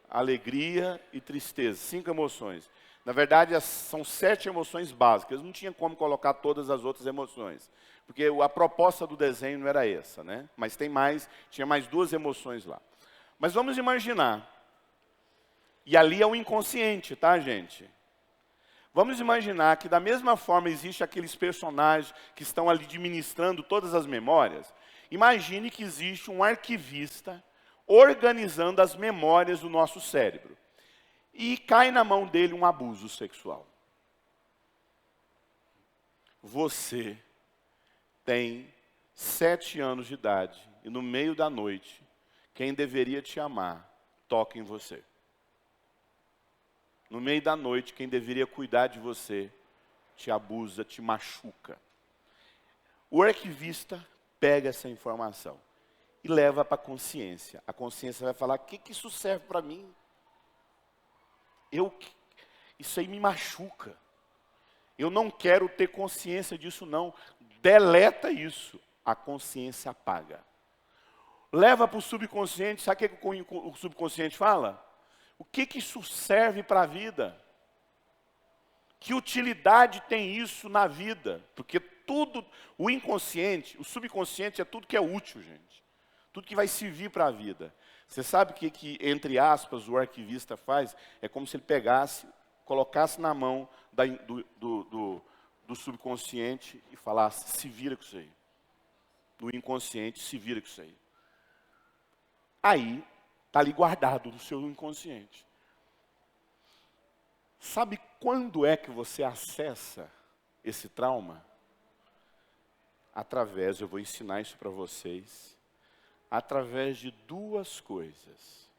S2: alegria e tristeza. 5 emoções. Na verdade, são 7 emoções básicas. Não tinha como colocar todas as outras emoções. Porque a proposta do desenho não era essa, né? Mas tinha mais 2 emoções lá. Mas vamos imaginar. E ali é o inconsciente, tá, gente? Vamos imaginar que da mesma forma existe aqueles personagens que estão ali administrando todas as memórias. Imagine que existe um arquivista, organizando as memórias do nosso cérebro. E cai na mão dele um abuso sexual. Você tem 7 anos de idade e no meio da noite, quem deveria te amar, toca em você. No meio da noite, quem deveria cuidar de você, te abusa, te machuca. O arquivista pega essa informação e leva para a consciência. A consciência vai falar, o que isso serve para mim? Isso aí me machuca. Eu não quero ter consciência disso não. Deleta isso. A consciência apaga. Leva para o subconsciente. Sabe o que o subconsciente fala? O que isso serve para a vida? Que utilidade tem isso na vida? Porque tudo, o inconsciente, o subconsciente é tudo que é útil, gente. Tudo que vai servir para a vida. Você sabe o que, entre aspas, o arquivista faz? É como se ele pegasse, colocasse na mão do subconsciente e falasse, se vira com isso aí. Do inconsciente, se vira com isso aí. Aí, está ali guardado no seu inconsciente. Sabe quando é que você acessa esse trauma? Através, eu vou ensinar isso para vocês, através de 2 coisas.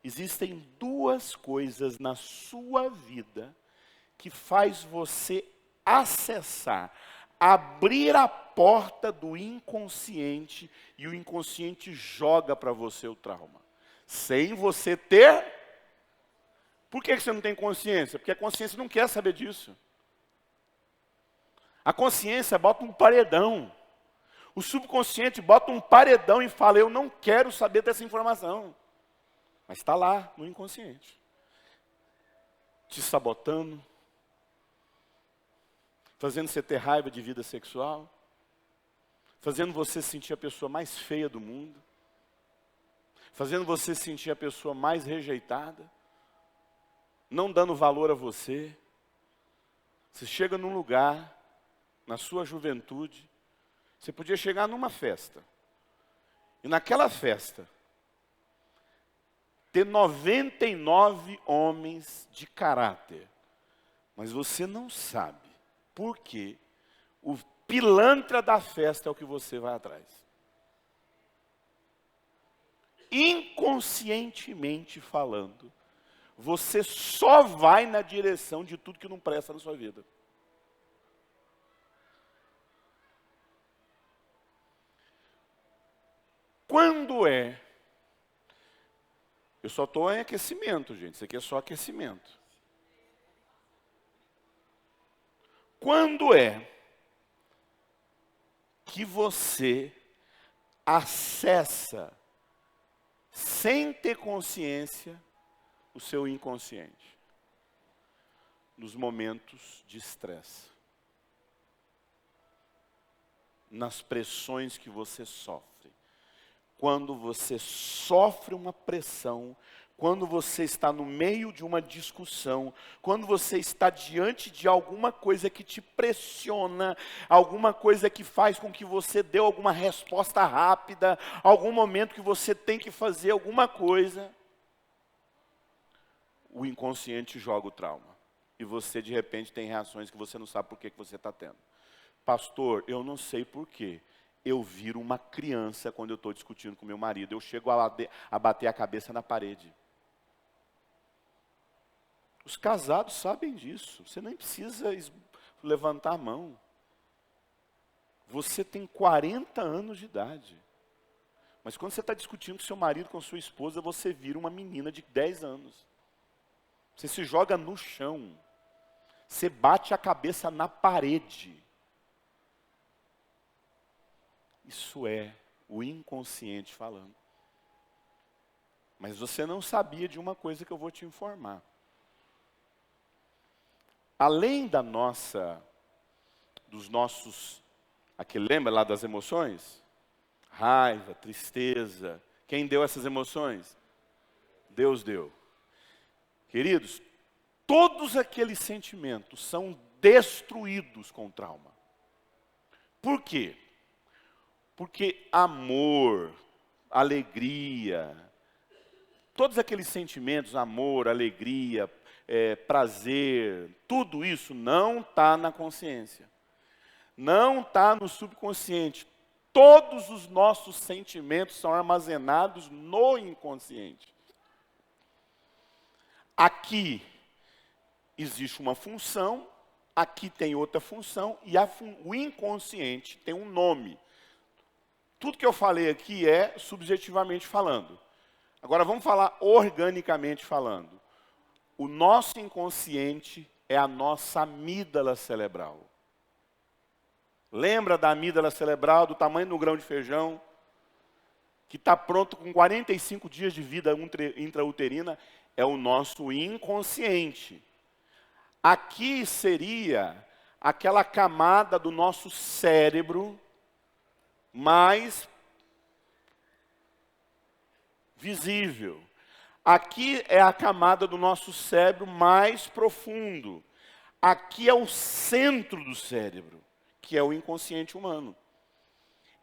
S2: Existem 2 coisas na sua vida que faz você acessar, abrir a porta do inconsciente e o inconsciente joga para você o trauma. Sem você ter. Por que você não tem consciência? Porque a consciência não quer saber disso. A consciência bota um paredão. O subconsciente bota um paredão e fala, eu não quero saber dessa informação. Mas está lá no inconsciente. Te sabotando. Fazendo você ter raiva de vida sexual. Fazendo você sentir a pessoa mais feia do mundo. Fazendo você sentir a pessoa mais rejeitada. Não dando valor a você. Você chega num lugar, na sua juventude, você podia chegar numa festa. E naquela festa, ter 99 homens de caráter. Mas você não sabe por que o pilantra da festa é o que você vai atrás. Inconscientemente falando, você só vai na direção de tudo que não presta na sua vida. Quando é? Eu só estou em aquecimento, gente. Isso aqui é só aquecimento. Quando é que você acessa, sem ter consciência, o seu inconsciente? Nos momentos de estresse. Nas pressões que você sofre. Quando você sofre uma pressão, quando você está no meio de uma discussão, quando você está diante de alguma coisa que te pressiona, alguma coisa que faz com que você dê alguma resposta rápida, algum momento que você tem que fazer alguma coisa, o inconsciente joga o trauma. E você, de repente, tem reações que você não sabe por que você está tendo. Pastor, eu não sei por quê. Eu viro uma criança quando eu estou discutindo com meu marido. Eu chego a bater a cabeça na parede. Os casados sabem disso. Você nem precisa levantar a mão. Você tem 40 anos de idade. Mas quando você está discutindo com seu marido, com sua esposa, você vira uma menina de 10 anos. Você se joga no chão. Você bate a cabeça na parede. Isso é o inconsciente falando. Mas você não sabia de uma coisa que eu vou te informar. Além dos nossos, aquele lembra lá das emoções? Raiva, tristeza. Quem deu essas emoções? Deus deu. Queridos, todos aqueles sentimentos são destruídos com trauma. Por quê? Porque amor, alegria, todos aqueles sentimentos, amor, alegria, prazer, tudo isso não está na consciência. Não está no subconsciente. Todos os nossos sentimentos são armazenados no inconsciente. Aqui existe uma função, aqui tem outra função, e o inconsciente tem um nome. Tudo que eu falei aqui é subjetivamente falando. Agora vamos falar organicamente falando. O nosso inconsciente é a nossa amígdala cerebral. Lembra da amígdala cerebral, do tamanho do grão de feijão, que está pronto com 45 dias de vida intrauterina? É o nosso inconsciente. Aqui seria aquela camada do nosso cérebro mais visível. Aqui é a camada do nosso cérebro mais profundo. Aqui é o centro do cérebro, que é o inconsciente humano.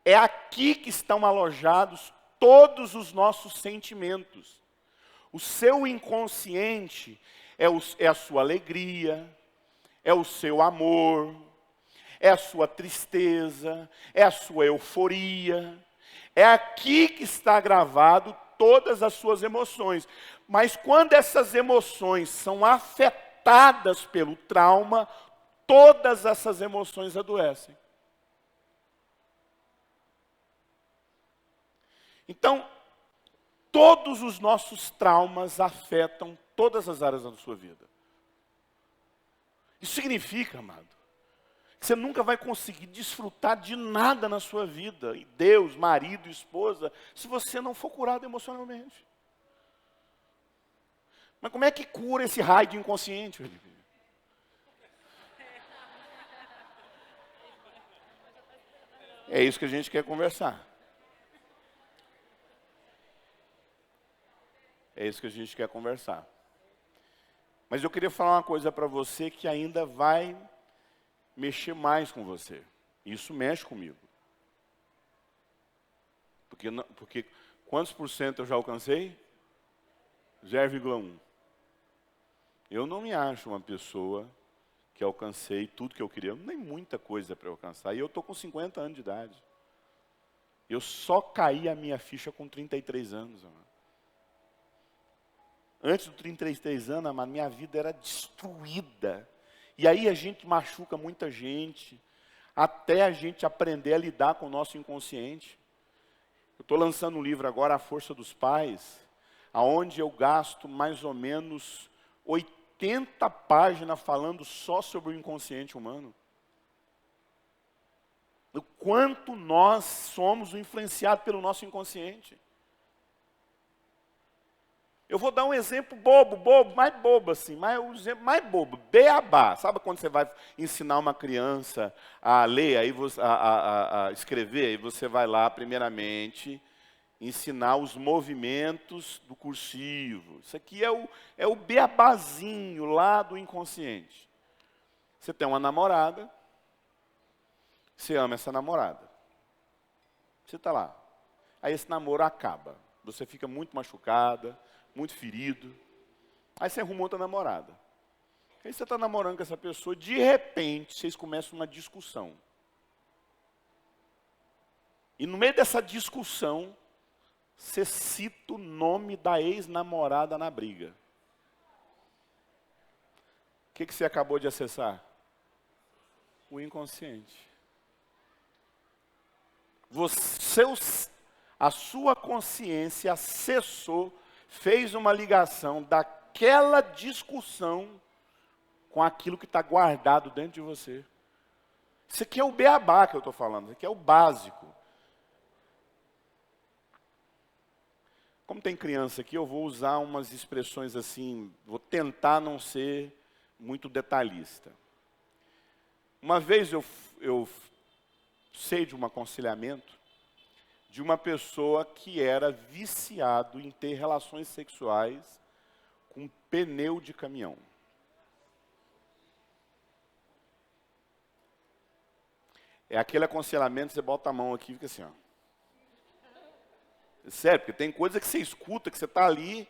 S2: É aqui que estão alojados todos os nossos sentimentos. O seu inconsciente é a sua alegria, é o seu amor, é a sua tristeza, é a sua euforia. É aqui que está gravado todas as suas emoções. Mas quando essas emoções são afetadas pelo trauma, todas essas emoções adoecem. Então, todos os nossos traumas afetam todas as áreas da sua vida. Isso significa, amado, que você nunca vai conseguir desfrutar de nada na sua vida, e Deus, marido, esposa, se você não for curado emocionalmente. Mas como é que cura esse raio de inconsciente, Felipe? É isso que a gente quer conversar. É isso que a gente quer conversar. Mas eu queria falar uma coisa para você que ainda vai mexer mais com você. Isso mexe comigo. Porque quantos por cento eu já alcancei? 0,1. Eu não me acho uma pessoa que alcancei tudo que eu queria. Nem muita coisa para alcançar. E eu estou com 50 anos de idade. Eu só caí a minha ficha com 33 anos. Amado. Antes dos 33 anos, amado, minha vida era destruída. E aí a gente machuca muita gente, até a gente aprender a lidar com o nosso inconsciente. Eu estou lançando um livro agora, A Força dos Pais, aonde eu gasto mais ou menos 80 páginas falando só sobre o inconsciente humano. O quanto nós somos influenciados pelo nosso inconsciente. Eu vou dar um exemplo mais bobo assim, um exemplo mais bobo, beabá. Sabe quando você vai ensinar uma criança a ler, aí você, a escrever, aí você vai lá, primeiramente, ensinar os movimentos do cursivo. Isso aqui é o beabazinho lá do inconsciente. Você tem uma namorada, você ama essa namorada. Você está lá. Aí esse namoro acaba. Você fica muito machucada, muito ferido. Aí você arruma outra namorada. Aí você está namorando com essa pessoa, de repente, vocês começam uma discussão. E no meio dessa discussão, você cita o nome da ex-namorada na briga. O que você acabou de acessar? O inconsciente. A sua consciência acessou, fez uma ligação daquela discussão com aquilo que está guardado dentro de você. Isso aqui é o beabá que eu estou falando, isso aqui é o básico. Como tem criança aqui, eu vou usar umas expressões assim, vou tentar não ser muito detalhista. Uma vez eu sei de um aconselhamento de uma pessoa que era viciado em ter relações sexuais com pneu de caminhão. É aquele aconselhamento, você bota a mão aqui e fica assim, ó. Sério, porque tem coisa que você escuta, que você está ali,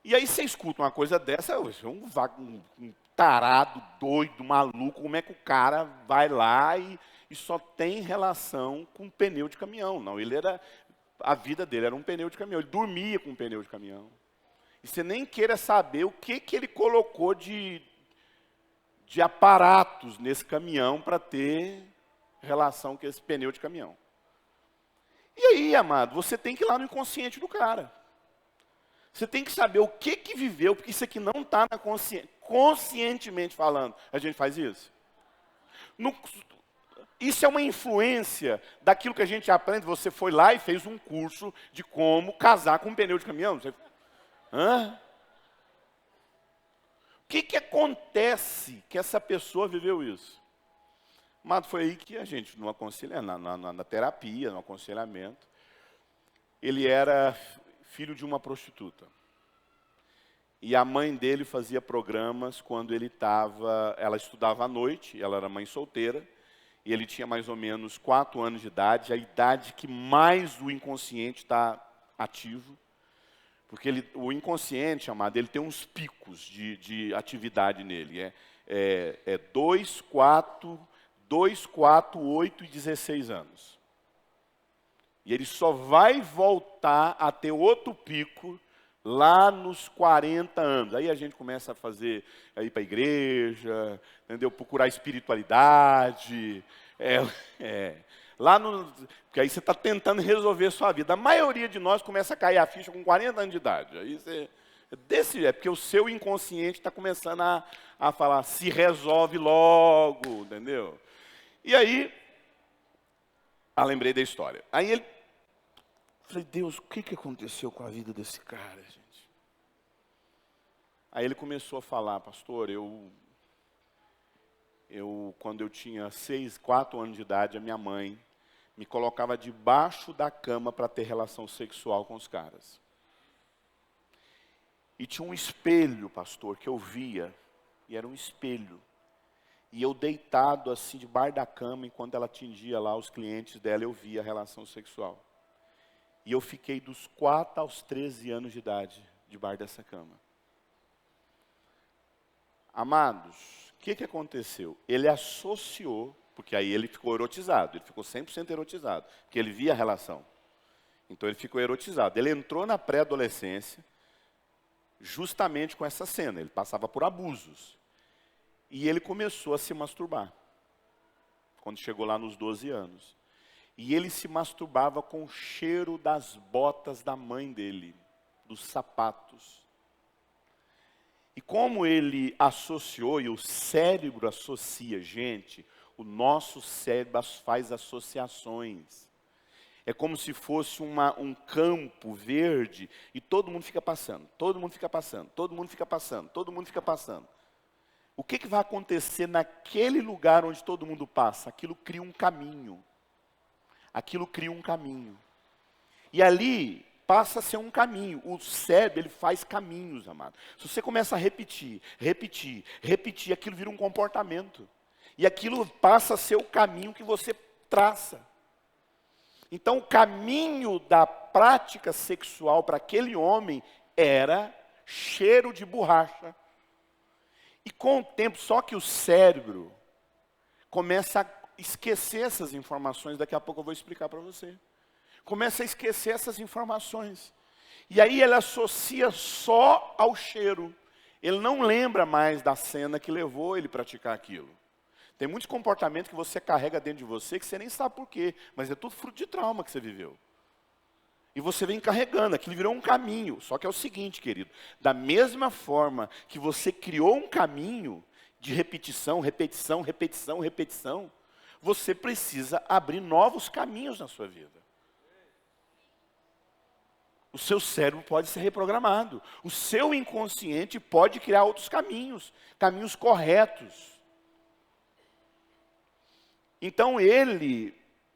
S2: e aí você escuta uma coisa dessa, você é um tarado, doido, maluco, como é que o cara vai lá e só tem relação com pneu de caminhão? Não, a vida dele era um pneu de caminhão, ele dormia com um pneu de caminhão. E você nem queira saber o que ele colocou de aparatos nesse caminhão para ter relação com esse pneu de caminhão. E aí, amado, você tem que ir lá no inconsciente do cara. Você tem que saber o que viveu, porque isso aqui não está na consciência. Conscientemente falando, a gente faz isso. Isso é uma influência daquilo que a gente aprende. Você foi lá e fez um curso de como casar com um pneu de caminhão. Hã? O que acontece que essa pessoa viveu isso? Mas foi aí que a gente, no aconselhamento, na terapia, no aconselhamento, ele era filho de uma prostituta. E a mãe dele fazia programas quando ela estudava à noite, ela era mãe solteira, e ele tinha mais ou menos 4 anos de idade, a idade que mais o inconsciente está ativo. Porque o inconsciente, amado, ele tem uns picos de atividade nele. 2, 4, 8 e 16 anos. E ele só vai voltar a ter outro pico lá nos 40 anos. Aí a gente começa a ir para a igreja, entendeu? Procurar espiritualidade. Porque aí você está tentando resolver a sua vida. A maioria de nós começa a cair a ficha com 40 anos de idade. Aí porque o seu inconsciente está começando a falar, se resolve logo, entendeu? E aí, lembrei da história. Aí falei, Deus, o que aconteceu com a vida desse cara, gente? Aí ele começou a falar, pastor, quando eu tinha 4 anos de idade, a minha mãe me colocava debaixo da cama para ter relação sexual com os caras. E tinha um espelho, pastor, que eu via, e era um espelho. E eu deitado assim, debaixo da cama, enquanto ela atingia lá os clientes dela, eu via a relação sexual. E eu fiquei dos 4 aos 13 anos de idade, debaixo dessa cama. Amados, o que aconteceu? Ele associou, porque aí ele ficou erotizado, ele ficou 100% erotizado, porque ele via a relação. Então ele ficou erotizado. Ele entrou na pré-adolescência justamente com essa cena, ele passava por abusos. E ele começou a se masturbar, quando chegou lá nos 12 anos. E ele se masturbava com o cheiro das botas da mãe dele, dos sapatos. E como ele associou, e o cérebro associa, gente, o nosso cérebro faz associações. É como se fosse um campo verde e todo mundo fica passando, todo mundo fica passando, todo mundo fica passando, todo mundo fica passando. O que vai acontecer naquele lugar onde todo mundo passa? Aquilo cria um caminho. Aquilo cria um caminho. E ali passa a ser um caminho. O cérebro, ele faz caminhos, amado. Se você começa a repetir, aquilo vira um comportamento. E aquilo passa a ser o caminho que você traça. Então, o caminho da prática sexual para aquele homem era cheiro de borracha. E com o tempo, só que o cérebro começa a esquecer essas informações, daqui a pouco eu vou explicar para você. Começa a esquecer essas informações. E aí ele associa só ao cheiro. Ele não lembra mais da cena que levou ele a praticar aquilo. Tem muitos comportamentos que você carrega dentro de você que você nem sabe por quê, mas é tudo fruto de trauma que você viveu. E você vem carregando, aquilo virou um caminho. Só que é o seguinte, querido, da mesma forma que você criou um caminho de repetição, você precisa abrir novos caminhos na sua vida. O seu cérebro pode ser reprogramado. O seu inconsciente pode criar outros caminhos, caminhos corretos. Então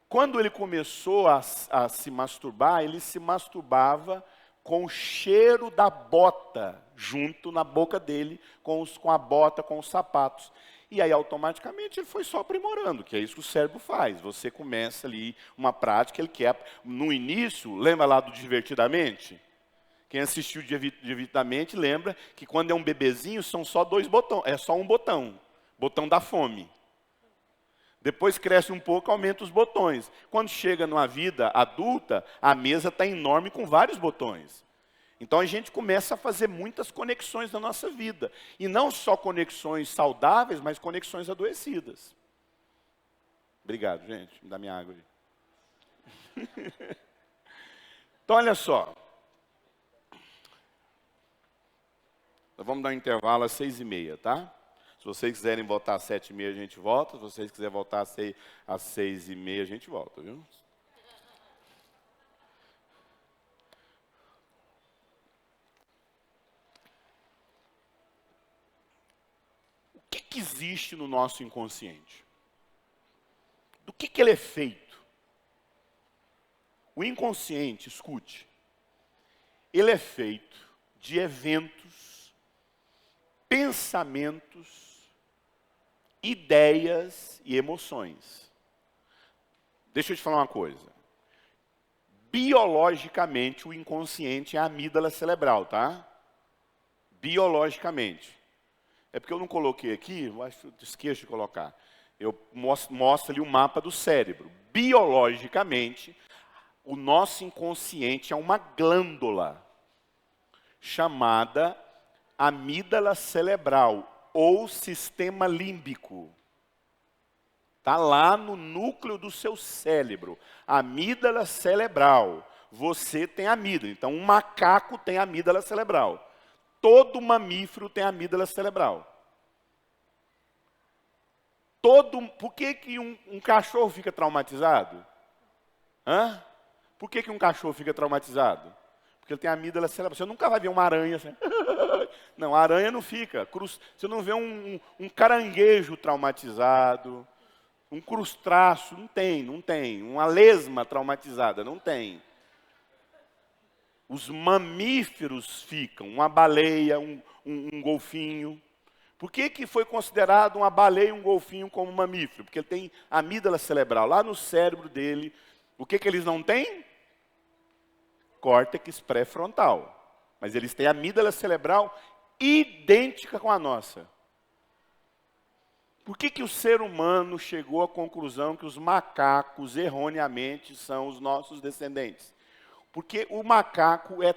S2: quando ele começou a se masturbar, ele se masturbava com o cheiro da bota junto na boca dele, com a bota, com os sapatos. E aí, automaticamente, ele foi só aprimorando, que é isso que o cérebro faz. Você começa ali uma prática, ele quer... No início, lembra lá do Divertidamente? Quem assistiu Divertidamente lembra que quando é um bebezinho, são só 2 botões, é só um botão. Botão da fome. Depois cresce um pouco, aumenta os botões. Quando chega numa vida adulta, a mesa está enorme com vários botões. Então a gente começa a fazer muitas conexões na nossa vida. E não só conexões saudáveis, mas conexões adoecidas. Obrigado, gente. Me dá minha água aí. Então olha só. Nós vamos dar um intervalo às 6h30, tá? Se vocês quiserem voltar às 7h30, a gente volta. Se vocês quiserem voltar às 6h30, a gente volta, viu? O que existe no nosso inconsciente? Do que ele é feito? O inconsciente, escute, ele é feito de eventos, pensamentos, ideias e emoções. Deixa eu te falar uma coisa. Biologicamente, o inconsciente é a amígdala cerebral, tá? Biologicamente. É porque eu não coloquei aqui, eu acho que esqueço de colocar. Eu mostro ali o mapa do cérebro. Biologicamente, o nosso inconsciente é uma glândula chamada amígdala cerebral ou sistema límbico. Está lá no núcleo do seu cérebro. Amígdala cerebral. Você tem amígdala. Então, um macaco tem amígdala cerebral. Todo mamífero tem amígdala cerebral. Por que um cachorro fica traumatizado? Hã? Por que um cachorro fica traumatizado? Porque ele tem amígdala cerebral. Você nunca vai ver uma aranha assim. Não, a aranha não fica. Você não vê um caranguejo traumatizado, um crustáceo, não tem. Uma lesma traumatizada, não tem. Os mamíferos ficam, uma baleia, um golfinho. Por que foi considerado uma baleia e um golfinho como mamífero? Porque ele tem amígdala cerebral. Lá no cérebro dele, o que eles não têm? Córtex pré-frontal. Mas eles têm amígdala cerebral idêntica com a nossa. Por que o ser humano chegou à conclusão que os macacos, erroneamente, são os nossos descendentes? Porque o macaco é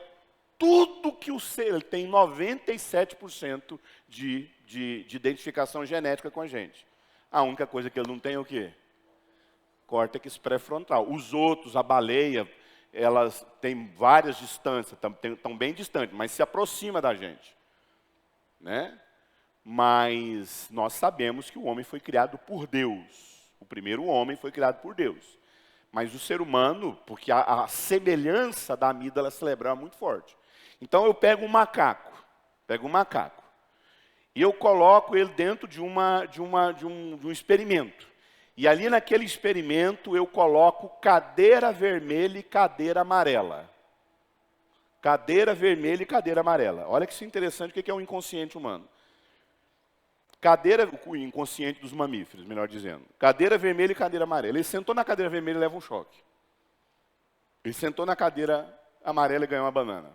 S2: tudo que o ser, ele tem 97% de identificação genética com a gente. A única coisa que ele não tem é o quê? Córtex pré-frontal. Os outros, a baleia, elas têm várias distâncias, estão bem distantes, mas se aproxima da gente. Né? Mas nós sabemos que o homem foi criado por Deus. O primeiro homem foi criado por Deus. Mas o ser humano, porque a semelhança da amígdala cerebral é muito forte. Então eu pego um macaco, e eu coloco ele dentro de um experimento. E ali naquele experimento eu coloco cadeira vermelha e cadeira amarela. Cadeira vermelha e cadeira amarela. Olha que isso é interessante, o que é o inconsciente humano. O inconsciente dos mamíferos, melhor dizendo. Cadeira vermelha e cadeira amarela. Ele sentou na cadeira vermelha e leva um choque. Ele sentou na cadeira amarela e ganhou uma banana.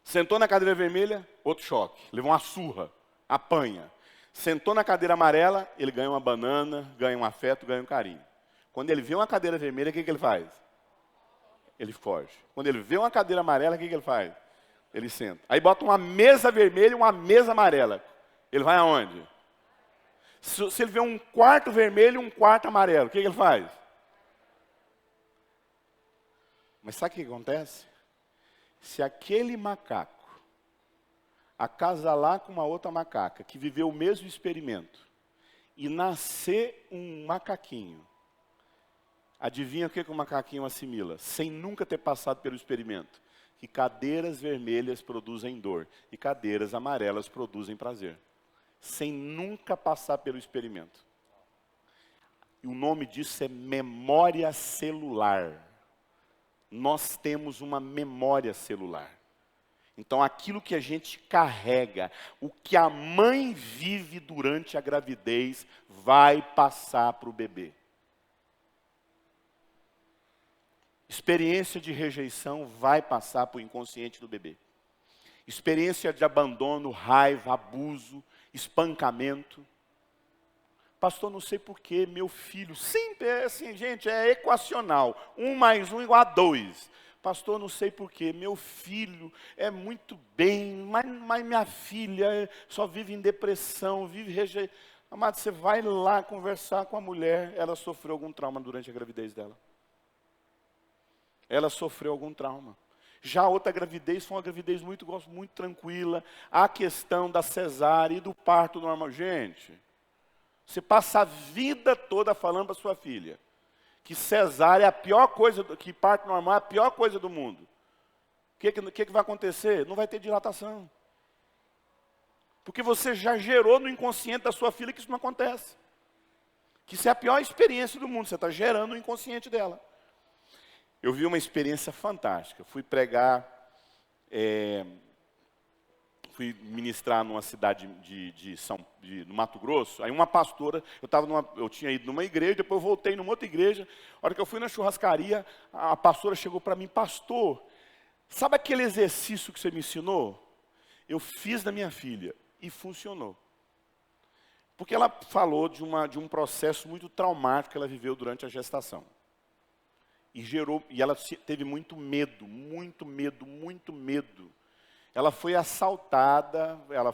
S2: Sentou na cadeira vermelha, outro choque. Levou uma surra, apanha. Sentou na cadeira amarela, ele ganha uma banana, ganha um afeto, ganha um carinho. Quando ele vê uma cadeira vermelha, o que ele faz? Ele foge. Quando ele vê uma cadeira amarela, o que ele faz? Ele senta. Aí bota uma mesa vermelha e uma mesa amarela. Ele vai aonde? Se ele vê um quarto vermelho e um quarto amarelo, o que ele faz? Mas sabe o que acontece? Se aquele macaco acasalar com uma outra macaca que viveu o mesmo experimento e nascer um macaquinho, adivinha o que o macaquinho assimila? Sem nunca ter passado pelo experimento. Que cadeiras vermelhas produzem dor e cadeiras amarelas produzem prazer. Sem nunca passar pelo experimento. E o nome disso é memória celular. Nós temos uma memória celular. Então, aquilo que a gente carrega, o que a mãe vive durante a gravidez, vai passar para o bebê. Experiência de rejeição vai passar para o inconsciente do bebê. Experiência de abandono, raiva, abuso, espancamento. Pastor, não sei porquê, meu filho, sempre é assim, gente, é equacional. 1 mais 1 igual a 2. Pastor, não sei porquê, meu filho é muito bem, mas minha filha só vive em depressão, vive rejeição. Amado, você vai lá conversar com a mulher, ela sofreu algum trauma durante a gravidez dela. Ela sofreu algum trauma. Já a outra gravidez foi uma gravidez muito tranquila. A questão da cesárea e do parto normal. Gente, você passa a vida toda falando para sua filha que cesárea é a pior coisa, que parto normal é a pior coisa do mundo. O que vai acontecer? Não vai ter dilatação. Porque você já gerou no inconsciente da sua filha que isso não acontece. Que isso é a pior experiência do mundo. Você está gerando no inconsciente dela. Eu vi uma experiência fantástica. Fui pregar, fui ministrar numa cidade no Mato Grosso. Aí uma pastora, eu tinha ido numa igreja, depois eu voltei numa outra igreja. A hora que eu fui na churrascaria, a pastora chegou para mim, pastor, sabe aquele exercício que você me ensinou? Eu fiz na minha filha e funcionou. Porque ela falou de um processo muito traumático que ela viveu durante a gestação. E ela teve muito medo. Ela foi assaltada, ela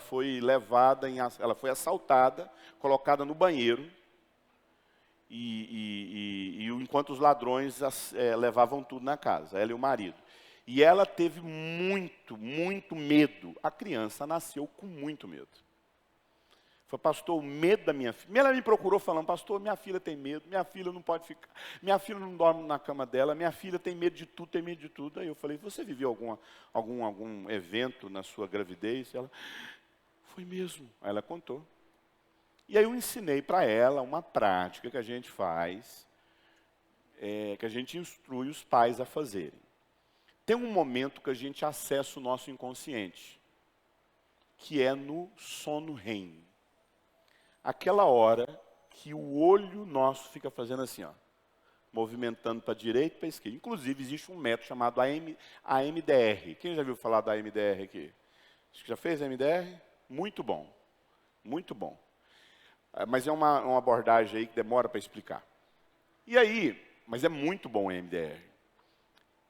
S2: foi assaltada, colocada no banheiro, enquanto os ladrões levavam tudo na casa, ela e o marido. E ela teve muito medo. A criança nasceu com muito medo. Falei, pastor, o medo da minha filha. Ela me procurou falando, pastor, minha filha tem medo, minha filha não pode ficar, minha filha não dorme na cama dela, minha filha tem medo de tudo, Aí eu falei, você viveu algum evento na sua gravidez? Ela, foi mesmo. Aí ela contou. E aí eu ensinei para ela uma prática que a gente faz, que a gente instrui os pais a fazerem. Tem um momento que a gente acessa o nosso inconsciente, que é no sono REM. Aquela hora que o olho nosso fica fazendo assim, ó, movimentando para a direita e para a esquerda. Inclusive, existe um método chamado AMDR. Quem já viu falar da AMDR aqui? Acho que já fez AMDR? Muito bom. Muito bom. Mas é uma abordagem aí que demora para explicar. E aí, mas é muito bom o AMDR.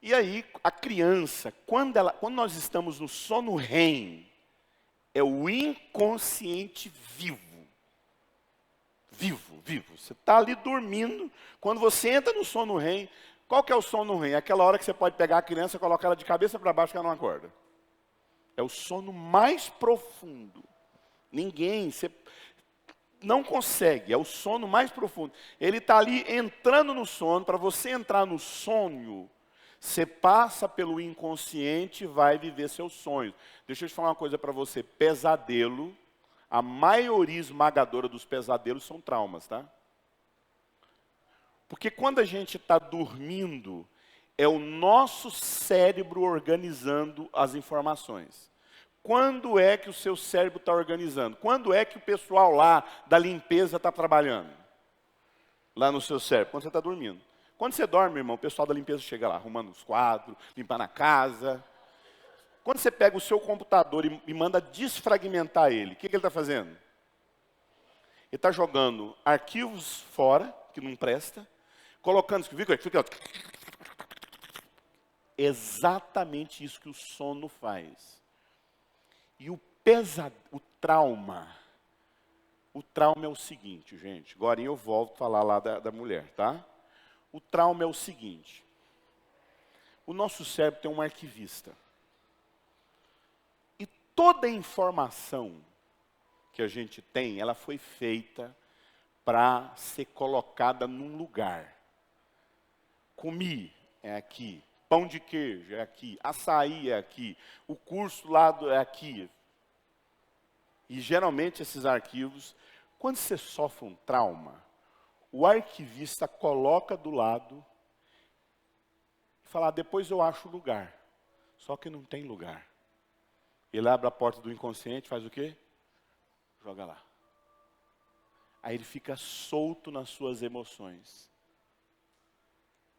S2: E aí, a criança, quando nós estamos no sono REM, é o inconsciente vivo. Vivo. Você está ali dormindo. Quando você entra no sono REM, qual que é o sono REM? É aquela hora que você pode pegar a criança e colocar ela de cabeça para baixo que ela não acorda. É o sono mais profundo. Você não consegue, é o sono mais profundo. Ele está ali entrando no sono. Para você entrar no sonho, você passa pelo inconsciente e vai viver seus sonhos. Deixa eu te falar uma coisa para você. Pesadelo, a maioria esmagadora dos pesadelos são traumas, tá? Porque quando a gente está dormindo, é o nosso cérebro organizando as informações. Quando é que o seu cérebro está organizando? Quando é que o pessoal lá da limpeza está trabalhando? Lá no seu cérebro, quando você está dormindo. Quando você dorme, irmão, o pessoal da limpeza chega lá, arrumando os quadros, limpando a casa. Quando você pega o seu computador e manda desfragmentar ele, o que ele está fazendo? Ele está jogando arquivos fora, que não presta, colocando, fica exatamente isso que o sono faz. E o trauma é o seguinte, gente, agora eu volto a falar lá da mulher, tá? O trauma é o seguinte, o nosso cérebro tem um arquivista. Toda a informação que a gente tem, ela foi feita para ser colocada num lugar. Comi é aqui, pão de queijo é aqui, açaí é aqui, o curso lá é aqui. E geralmente esses arquivos, quando você sofre um trauma, o arquivista coloca do lado e fala, depois eu acho o lugar. Só que não tem lugar. Ele abre a porta do inconsciente, faz o quê? Joga lá. Aí ele fica solto nas suas emoções,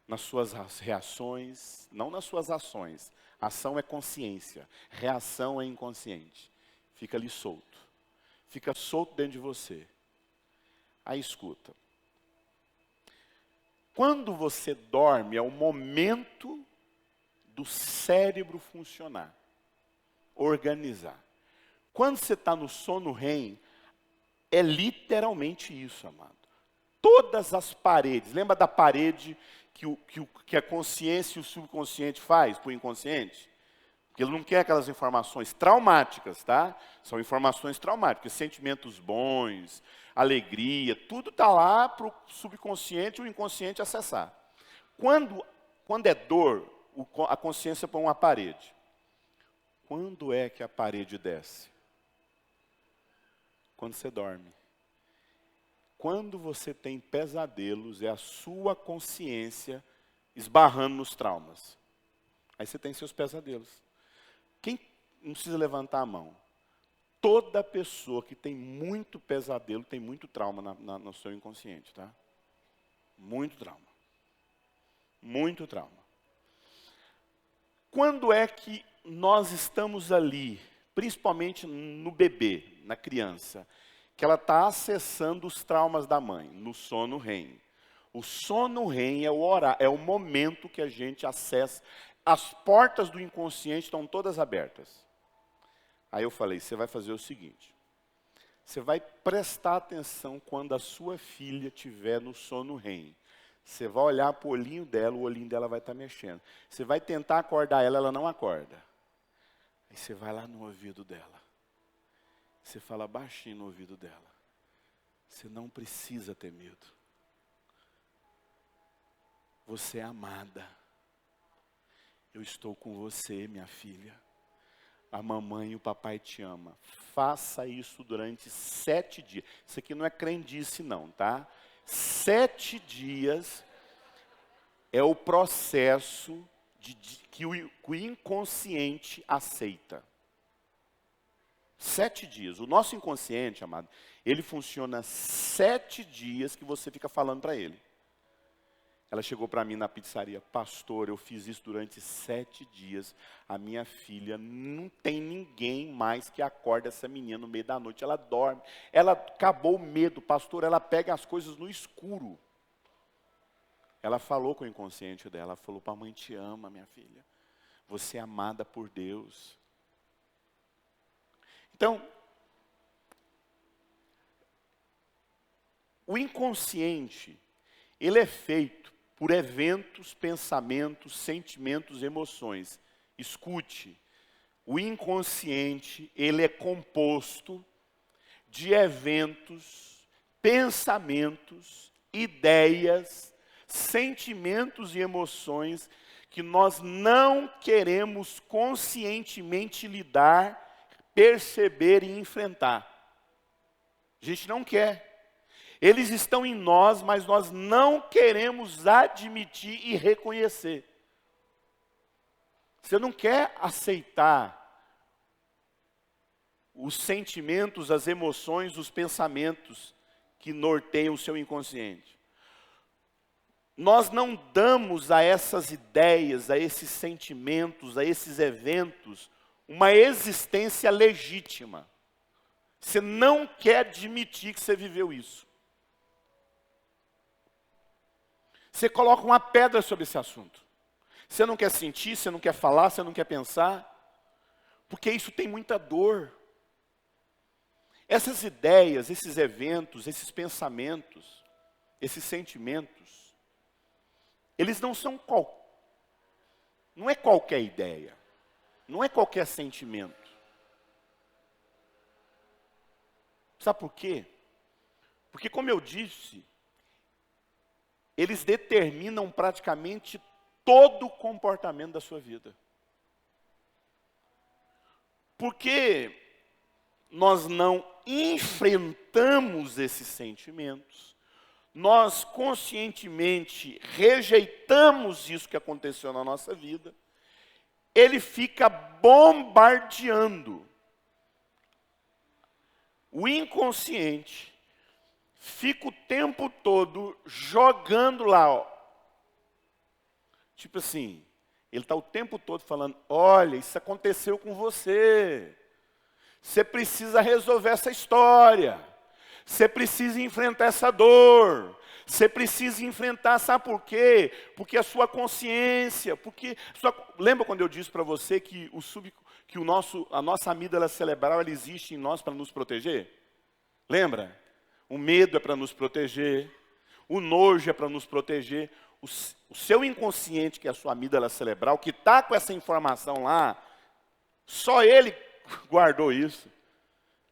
S2: nas suas reações, não nas suas ações. Ação é consciência, reação é inconsciente. Fica ali solto. Fica solto dentro de você. Aí escuta. Quando você dorme, é o momento do cérebro funcionar, organizar. Quando você está no sono REM, é literalmente isso, amado. Todas as paredes, lembra da parede que a consciência e o subconsciente faz para o inconsciente? Porque ele não quer aquelas informações traumáticas, tá? São informações traumáticas, sentimentos bons, alegria, tudo está lá para o subconsciente e o inconsciente acessar. Quando é dor, a consciência põe uma parede. Quando é que a parede desce? Quando você dorme. Quando você tem pesadelos, é a sua consciência esbarrando nos traumas. Aí você tem seus pesadelos. Quem não precisa levantar a mão? Toda pessoa que tem muito pesadelo tem muito trauma no seu inconsciente, tá? Muito trauma. Muito trauma. Quando é que nós estamos ali, principalmente no bebê, na criança, que ela está acessando os traumas da mãe, no sono REM. O sono REM é o momento que a gente acessa, as portas do inconsciente estão todas abertas. Aí eu falei, você vai fazer o seguinte, você vai prestar atenção quando a sua filha estiver no sono REM. Você vai olhar para o olhinho dela vai estar mexendo. Você vai tentar acordar ela, ela não acorda. Aí você vai lá no ouvido dela. Você fala baixinho no ouvido dela. Você não precisa ter medo. Você é amada. Eu estou com você, minha filha. A mamãe e o papai te amam. Faça isso durante 7 dias. Isso aqui não é crendice não, tá? 7 dias é o processo que o inconsciente aceita. 7 dias. O nosso inconsciente, amado, ele funciona 7 dias que você fica falando para ele. Ela chegou para mim na pizzaria, pastor, eu fiz isso durante 7 dias. A minha filha, não tem ninguém mais que acorda essa menina no meio da noite. Ela dorme, ela acabou o medo, pastor, ela pega as coisas no escuro. Ela falou com o inconsciente dela, ela falou, papai te ama, minha filha. Você é amada por Deus. Então, o inconsciente, ele é feito por eventos, pensamentos, sentimentos, emoções. Escute, o inconsciente, ele é composto de eventos, pensamentos, ideias, sentimentos e emoções que nós não queremos conscientemente lidar, perceber e enfrentar. A gente não quer. Eles estão em nós, mas nós não queremos admitir e reconhecer. Você não quer aceitar os sentimentos, as emoções, os pensamentos que norteiam o seu inconsciente. Nós não damos a essas ideias, a esses sentimentos, a esses eventos, uma existência legítima. Você não quer admitir que você viveu isso. Você coloca uma pedra sobre esse assunto. Você não quer sentir, você não quer falar, você não quer pensar, porque isso tem muita dor. Essas ideias, esses eventos, esses pensamentos, esses sentimentos, eles não são não é qualquer ideia, não é qualquer sentimento. Sabe por quê? Porque, como eu disse, eles determinam praticamente todo o comportamento da sua vida. Porque nós não enfrentamos esses sentimentos, nós conscientemente rejeitamos isso que aconteceu na nossa vida, ele fica bombardeando. O inconsciente fica o tempo todo jogando lá, ó. Tipo assim, ele está o tempo todo falando, olha, isso aconteceu com você. Você precisa resolver essa história. Você precisa enfrentar essa dor. Você precisa enfrentar, sabe por quê? Porque a sua consciência, lembra quando eu disse para você que a nossa amígdala cerebral, ela existe em nós para nos proteger? Lembra? O medo é para nos proteger, o nojo é para nos proteger. O seu inconsciente, que é a sua amígdala cerebral, que está com essa informação lá, só ele guardou isso.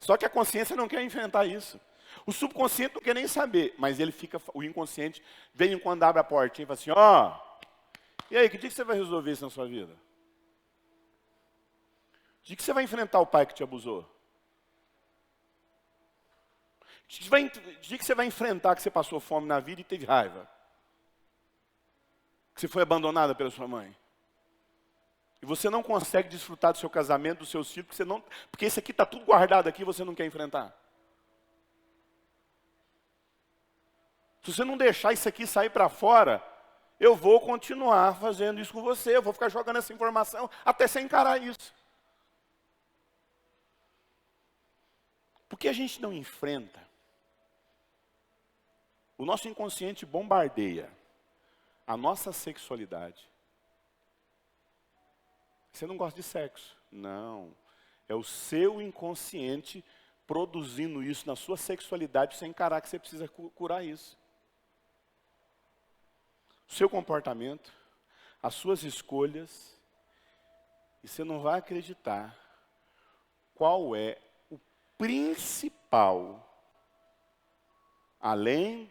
S2: Só que a consciência não quer enfrentar isso. O subconsciente não quer nem saber, mas o inconsciente, vem quando abre a portinha e fala assim, ó, e aí, que dia que você vai resolver isso na sua vida? Que dia que você vai enfrentar o pai que te abusou? Que dia que você vai enfrentar que você passou fome na vida e teve raiva? Que você foi abandonada pela sua mãe? E você não consegue desfrutar do seu casamento, dos seus filhos, porque esse aqui está tudo guardado aqui e você não quer enfrentar. Se você não deixar isso aqui sair para fora, eu vou continuar fazendo isso com você, eu vou ficar jogando essa informação até você encarar isso. Porque a gente não enfrenta. O nosso inconsciente bombardeia a nossa sexualidade. Você não gosta de sexo? Não. É o seu inconsciente produzindo isso na sua sexualidade sem encarar que você precisa curar isso. O seu comportamento, as suas escolhas, e você não vai acreditar qual é o principal, além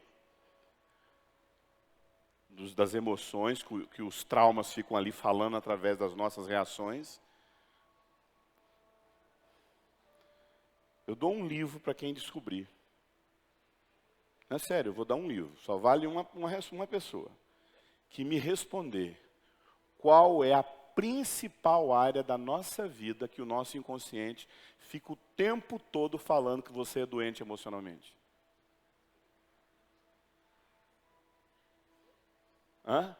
S2: das emoções, que os traumas ficam ali falando através das nossas reações. Eu dou um livro para quem descobrir. É sério, eu vou dar um livro. Só vale uma pessoa que me responder qual é a principal área da nossa vida que o nosso inconsciente fica o tempo todo falando que você é doente emocionalmente. Hã?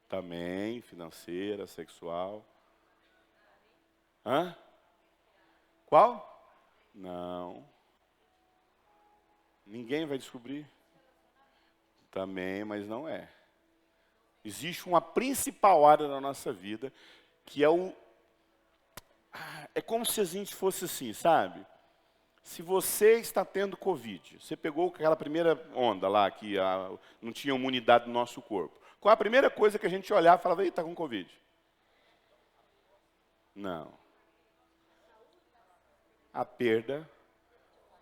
S2: Também, financeira, sexual. Hã? Qual? Não. Ninguém vai descobrir. Também, mas não é. Existe uma principal área da nossa vida que é é como se a gente fosse assim, sabe? Se você está tendo Covid, você pegou aquela primeira onda lá, que não tinha imunidade no nosso corpo. Qual a primeira coisa que a gente olhava e falava, ei, está com Covid? Não. A perda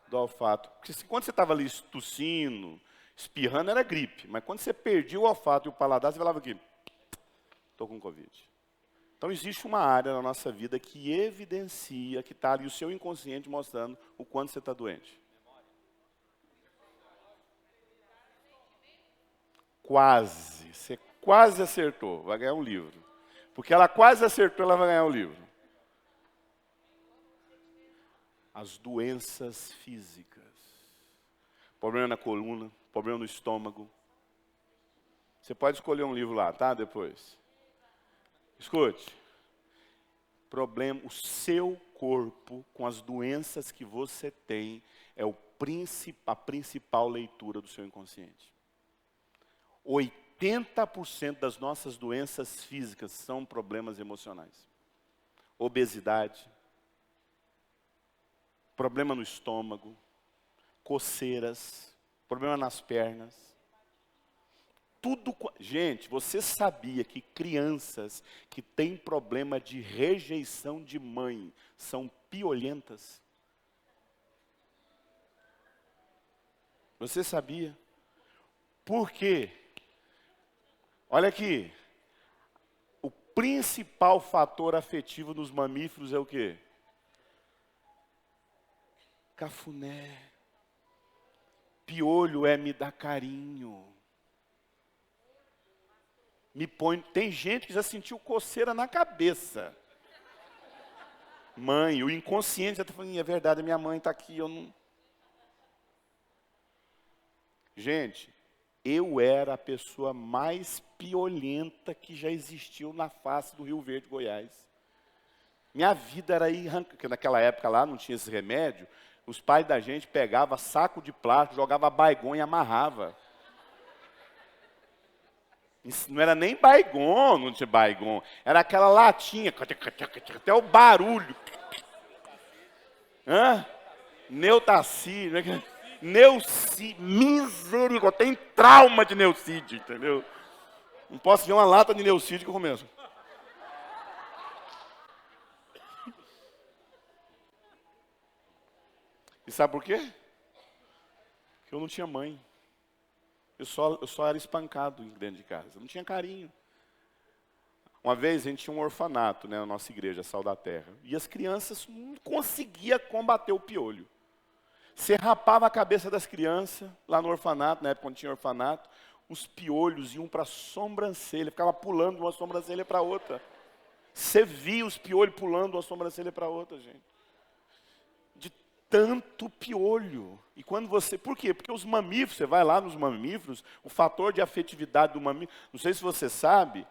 S2: do olfato. Porque quando você estava ali tossindo, espirrando, era gripe. Mas quando você perdia o olfato e o paladar, você falava aqui, estou com Covid. Então existe uma área na nossa vida que evidencia, que está ali o seu inconsciente mostrando o quanto você está doente. Quase, você quase acertou, vai ganhar um livro. Porque ela quase acertou, ela vai ganhar um livro. As doenças físicas. Problema na coluna, problema no estômago. Você pode escolher um livro lá, tá? Depois. Escute. O seu corpo, com as doenças que você tem, é a principal leitura do seu inconsciente. 80% das nossas doenças físicas são problemas emocionais. Obesidade, problema no estômago, coceiras, problema nas pernas. Gente, você sabia que crianças que têm problema de rejeição de mãe são piolentas? Você sabia? Por quê? Olha aqui. O principal fator afetivo nos mamíferos é o quê? Cafuné. Piolho é me dar carinho. Tem gente que já sentiu coceira na cabeça. Mãe, o inconsciente já está falando, é verdade, minha mãe está aqui, eu não... Gente, eu era a pessoa mais piolenta que já existiu na face do Rio Verde, Goiás. Minha vida era ir, porque naquela época lá não tinha esse remédio, os pais da gente pegavam saco de plástico, jogava Baygon e amarrava. Isso não era nem Baygon, não tinha Baygon, era aquela latinha, até o barulho. Neutaci, Neuci, misericórdia, tem trauma de Neucídio, entendeu? Não posso ver uma lata de Neucídio que eu começo. E sabe por quê? Porque eu não tinha mãe. Eu só era espancado dentro de casa, eu não tinha carinho. Uma vez a gente tinha um orfanato, né, na nossa igreja, Sal da Terra. E as crianças não conseguiam combater o piolho. Você rapava a cabeça das crianças, lá no orfanato, na época quando tinha orfanato, os piolhos iam para a sobrancelha, ficava pulando de uma sobrancelha para outra. Você via os piolhos pulando de uma sobrancelha para outra, gente. De tanto piolho. E quando você... Por quê? Porque os mamíferos, você vai lá nos mamíferos, o fator de afetividade do mamífero, não sei se você sabe,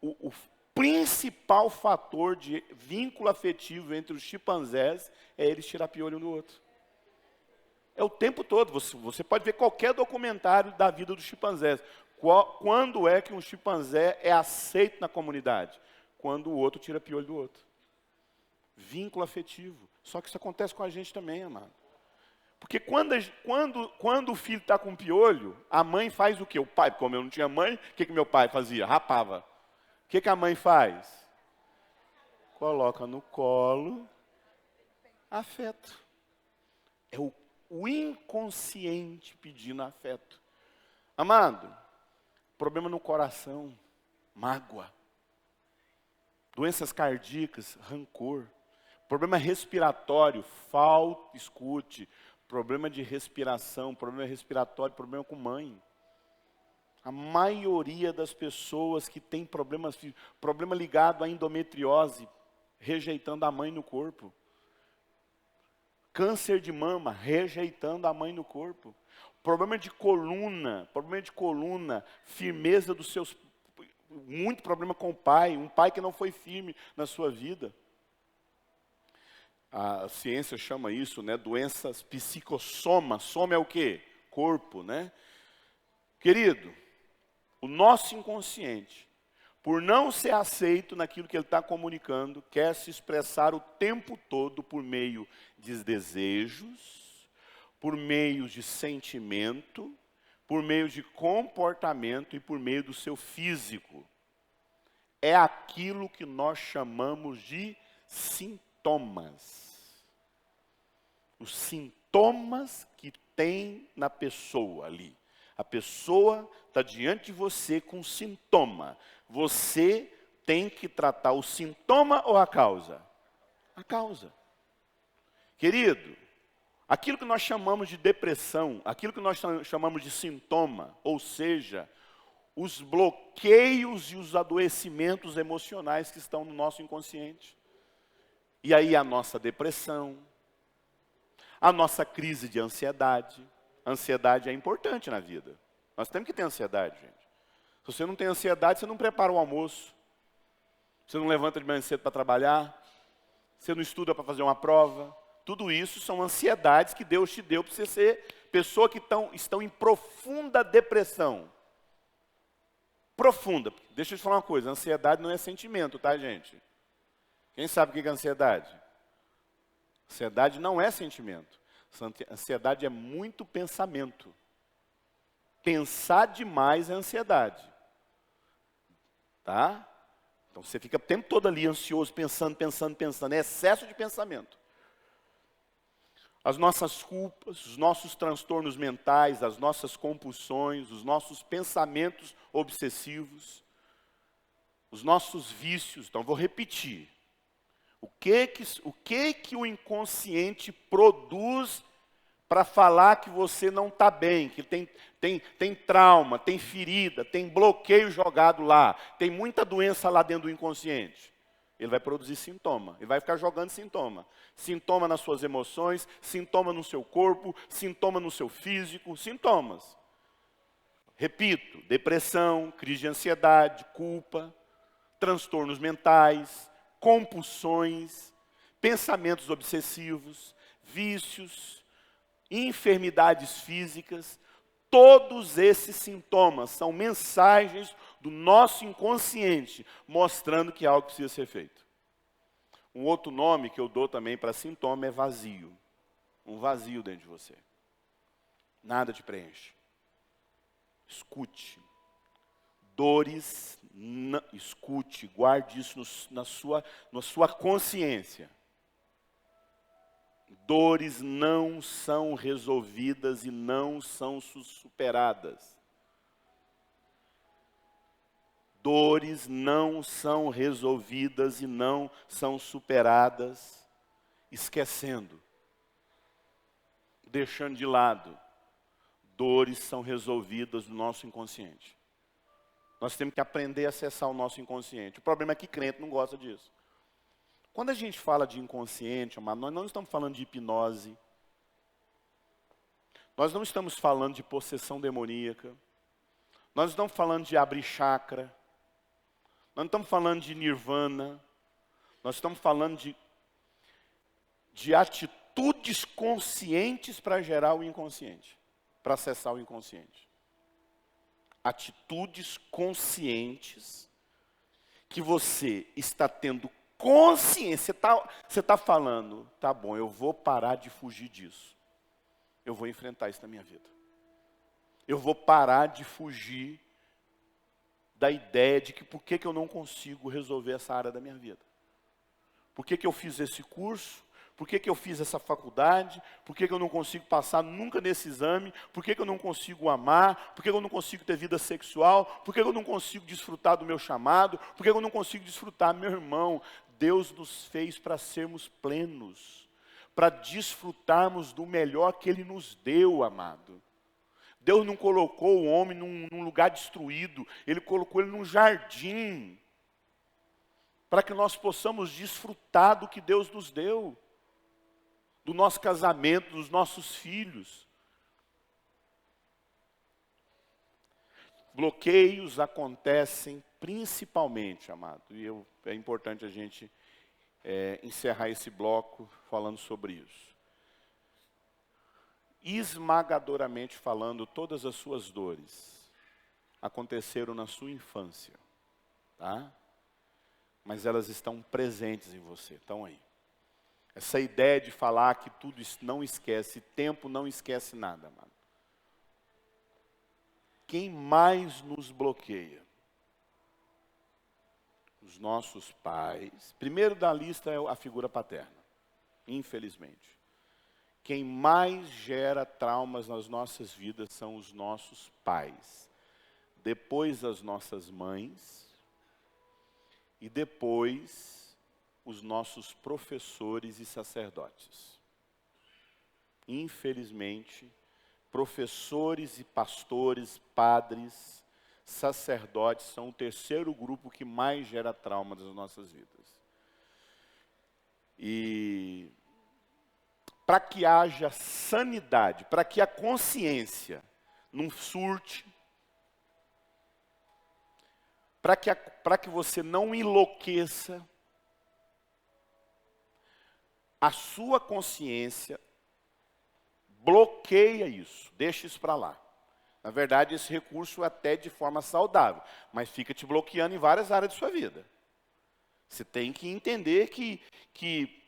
S2: o principal fator de vínculo afetivo entre os chimpanzés é eles tirar piolho um do outro. É o tempo todo, você pode ver qualquer documentário da vida dos chimpanzés. Quando é que um chimpanzé é aceito na comunidade? Quando o outro tira piolho do outro. Vínculo afetivo. Só que isso acontece com a gente também, amado. Porque quando o filho está com piolho, a mãe faz o quê? O pai, como eu não tinha mãe, o que meu pai fazia? Rapava. O que a mãe faz? Coloca no colo, afeto. É o inconsciente pedindo afeto. Amado, problema no coração, mágoa. Doenças cardíacas, rancor. Problema respiratório, escute. Problema de respiração, problema respiratório, problema com mãe. A maioria das pessoas que tem problema ligado à endometriose, rejeitando a mãe no corpo. Câncer de mama, rejeitando a mãe no corpo. Problema de coluna, firmeza dos seus... Muito problema com o pai, um pai que não foi firme na sua vida. A ciência chama isso, né, doenças psicossoma. Soma é o quê? Corpo, né? Querido, o nosso inconsciente, por não ser aceito naquilo que ele está comunicando, quer se expressar o tempo todo por meio de desejos, por meio de sentimento, por meio de comportamento e por meio do seu físico. É aquilo que nós chamamos de sintomas. Os sintomas que tem na pessoa ali. A pessoa está diante de você com sintoma. Você tem que tratar o sintoma ou a causa? A causa. Querido, aquilo que nós chamamos de depressão, aquilo que nós chamamos de sintoma, ou seja, os bloqueios e os adoecimentos emocionais que estão no nosso inconsciente. E aí a nossa depressão, a nossa crise de ansiedade. A ansiedade é importante na vida. Nós temos que ter ansiedade, gente. Se você não tem ansiedade, você não prepara o almoço. Você não levanta de manhã cedo para trabalhar. Você não estuda para fazer uma prova. Tudo isso são ansiedades que Deus te deu para você ser pessoa que estão em profunda depressão. Profunda. Deixa eu te falar uma coisa. Ansiedade não é sentimento, tá, gente? Quem sabe o que é ansiedade? Ansiedade não é sentimento. Ansiedade é muito pensamento. Pensar demais é ansiedade. Tá? Então você fica o tempo todo ali ansioso, pensando. É excesso de pensamento. As nossas culpas, os nossos transtornos mentais, as nossas compulsões, os nossos pensamentos obsessivos, os nossos vícios. Então vou repetir. O que o inconsciente produz para falar que você não está bem, que tem trauma, tem ferida, tem bloqueio jogado lá, tem muita doença lá dentro do inconsciente. Ele vai produzir sintoma, ele vai ficar jogando sintoma. Sintoma nas suas emoções, sintoma no seu corpo, sintoma no seu físico, sintomas. Repito, depressão, crise de ansiedade, culpa, transtornos mentais, compulsões, pensamentos obsessivos, vícios, enfermidades físicas. Todos esses sintomas são mensagens do nosso inconsciente, mostrando que algo precisa ser feito. Um outro nome que eu dou também para sintoma é vazio. Um vazio dentro de você. Nada te preenche. Escute. Dores, escute, guarde isso na sua consciência. Dores não são resolvidas e não são superadas. Dores não são resolvidas e não são superadas esquecendo, deixando de lado. Dores são resolvidas no nosso inconsciente. Nós temos que aprender a acessar o nosso inconsciente. O problema é que crente não gosta disso. Quando a gente fala de inconsciente, amado, nós não estamos falando de hipnose. Nós não estamos falando de possessão demoníaca. Nós não estamos falando de abrir chakra. Nós não estamos falando de nirvana. Nós estamos falando de atitudes conscientes para gerar o inconsciente, para acessar o inconsciente. Atitudes conscientes que você está tendo consciência. Você está falando, tá bom, eu vou parar de fugir disso. Eu vou enfrentar isso na minha vida. Eu vou parar de fugir da ideia de que por que eu não consigo resolver essa área da minha vida. Por que eu fiz esse curso? Por que eu fiz essa faculdade? Por que eu não consigo passar nunca nesse exame? Por que eu não consigo amar? Por que eu não consigo ter vida sexual? Por que eu não consigo desfrutar do meu chamado? Por que eu não consigo desfrutar, meu irmão? Deus nos fez para sermos plenos, para desfrutarmos do melhor que Ele nos deu, amado. Deus não colocou o homem num lugar destruído, Ele colocou ele num jardim, para que nós possamos desfrutar do que Deus nos deu, do nosso casamento, dos nossos filhos. Bloqueios acontecem principalmente, amado, e é importante a gente encerrar esse bloco falando sobre isso. Esmagadoramente falando, todas as suas dores aconteceram na sua infância, tá? Mas elas estão presentes em você, estão aí. Essa ideia de falar que tudo isso não esquece, tempo não esquece nada, amado. Quem mais nos bloqueia? Os nossos pais. Primeiro da lista é a figura paterna, infelizmente. Quem mais gera traumas nas nossas vidas são os nossos pais. Depois as nossas mães. E depois os nossos professores e sacerdotes. Infelizmente, professores e pastores, padres, sacerdotes são o terceiro grupo que mais gera trauma das nossas vidas. E para que haja sanidade, para que a consciência não surte, para que você não enlouqueça, a sua consciência bloqueia isso, deixa isso para lá. Na verdade, esse recurso é até de forma saudável, mas fica te bloqueando em várias áreas de sua vida. Você tem que entender que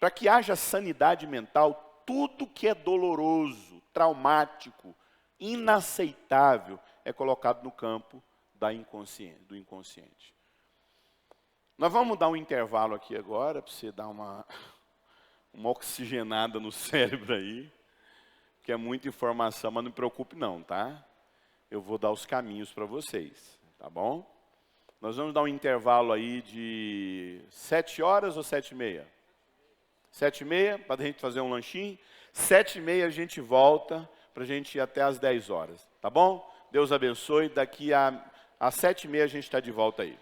S2: para que haja sanidade mental, tudo que é doloroso, traumático, inaceitável, é colocado no campo do inconsciente. Nós vamos dar um intervalo aqui agora, para você dar uma oxigenada no cérebro aí, que é muita informação, mas não me preocupe não, tá? Eu vou dar os caminhos para vocês, tá bom? Nós vamos dar um intervalo aí de 7 horas ou 7h30? 7h30, para a gente fazer um lanchinho. 7h30 a gente volta para a gente ir até às 10 horas, tá bom? Deus abençoe, daqui às 7h30 a gente está de volta aí.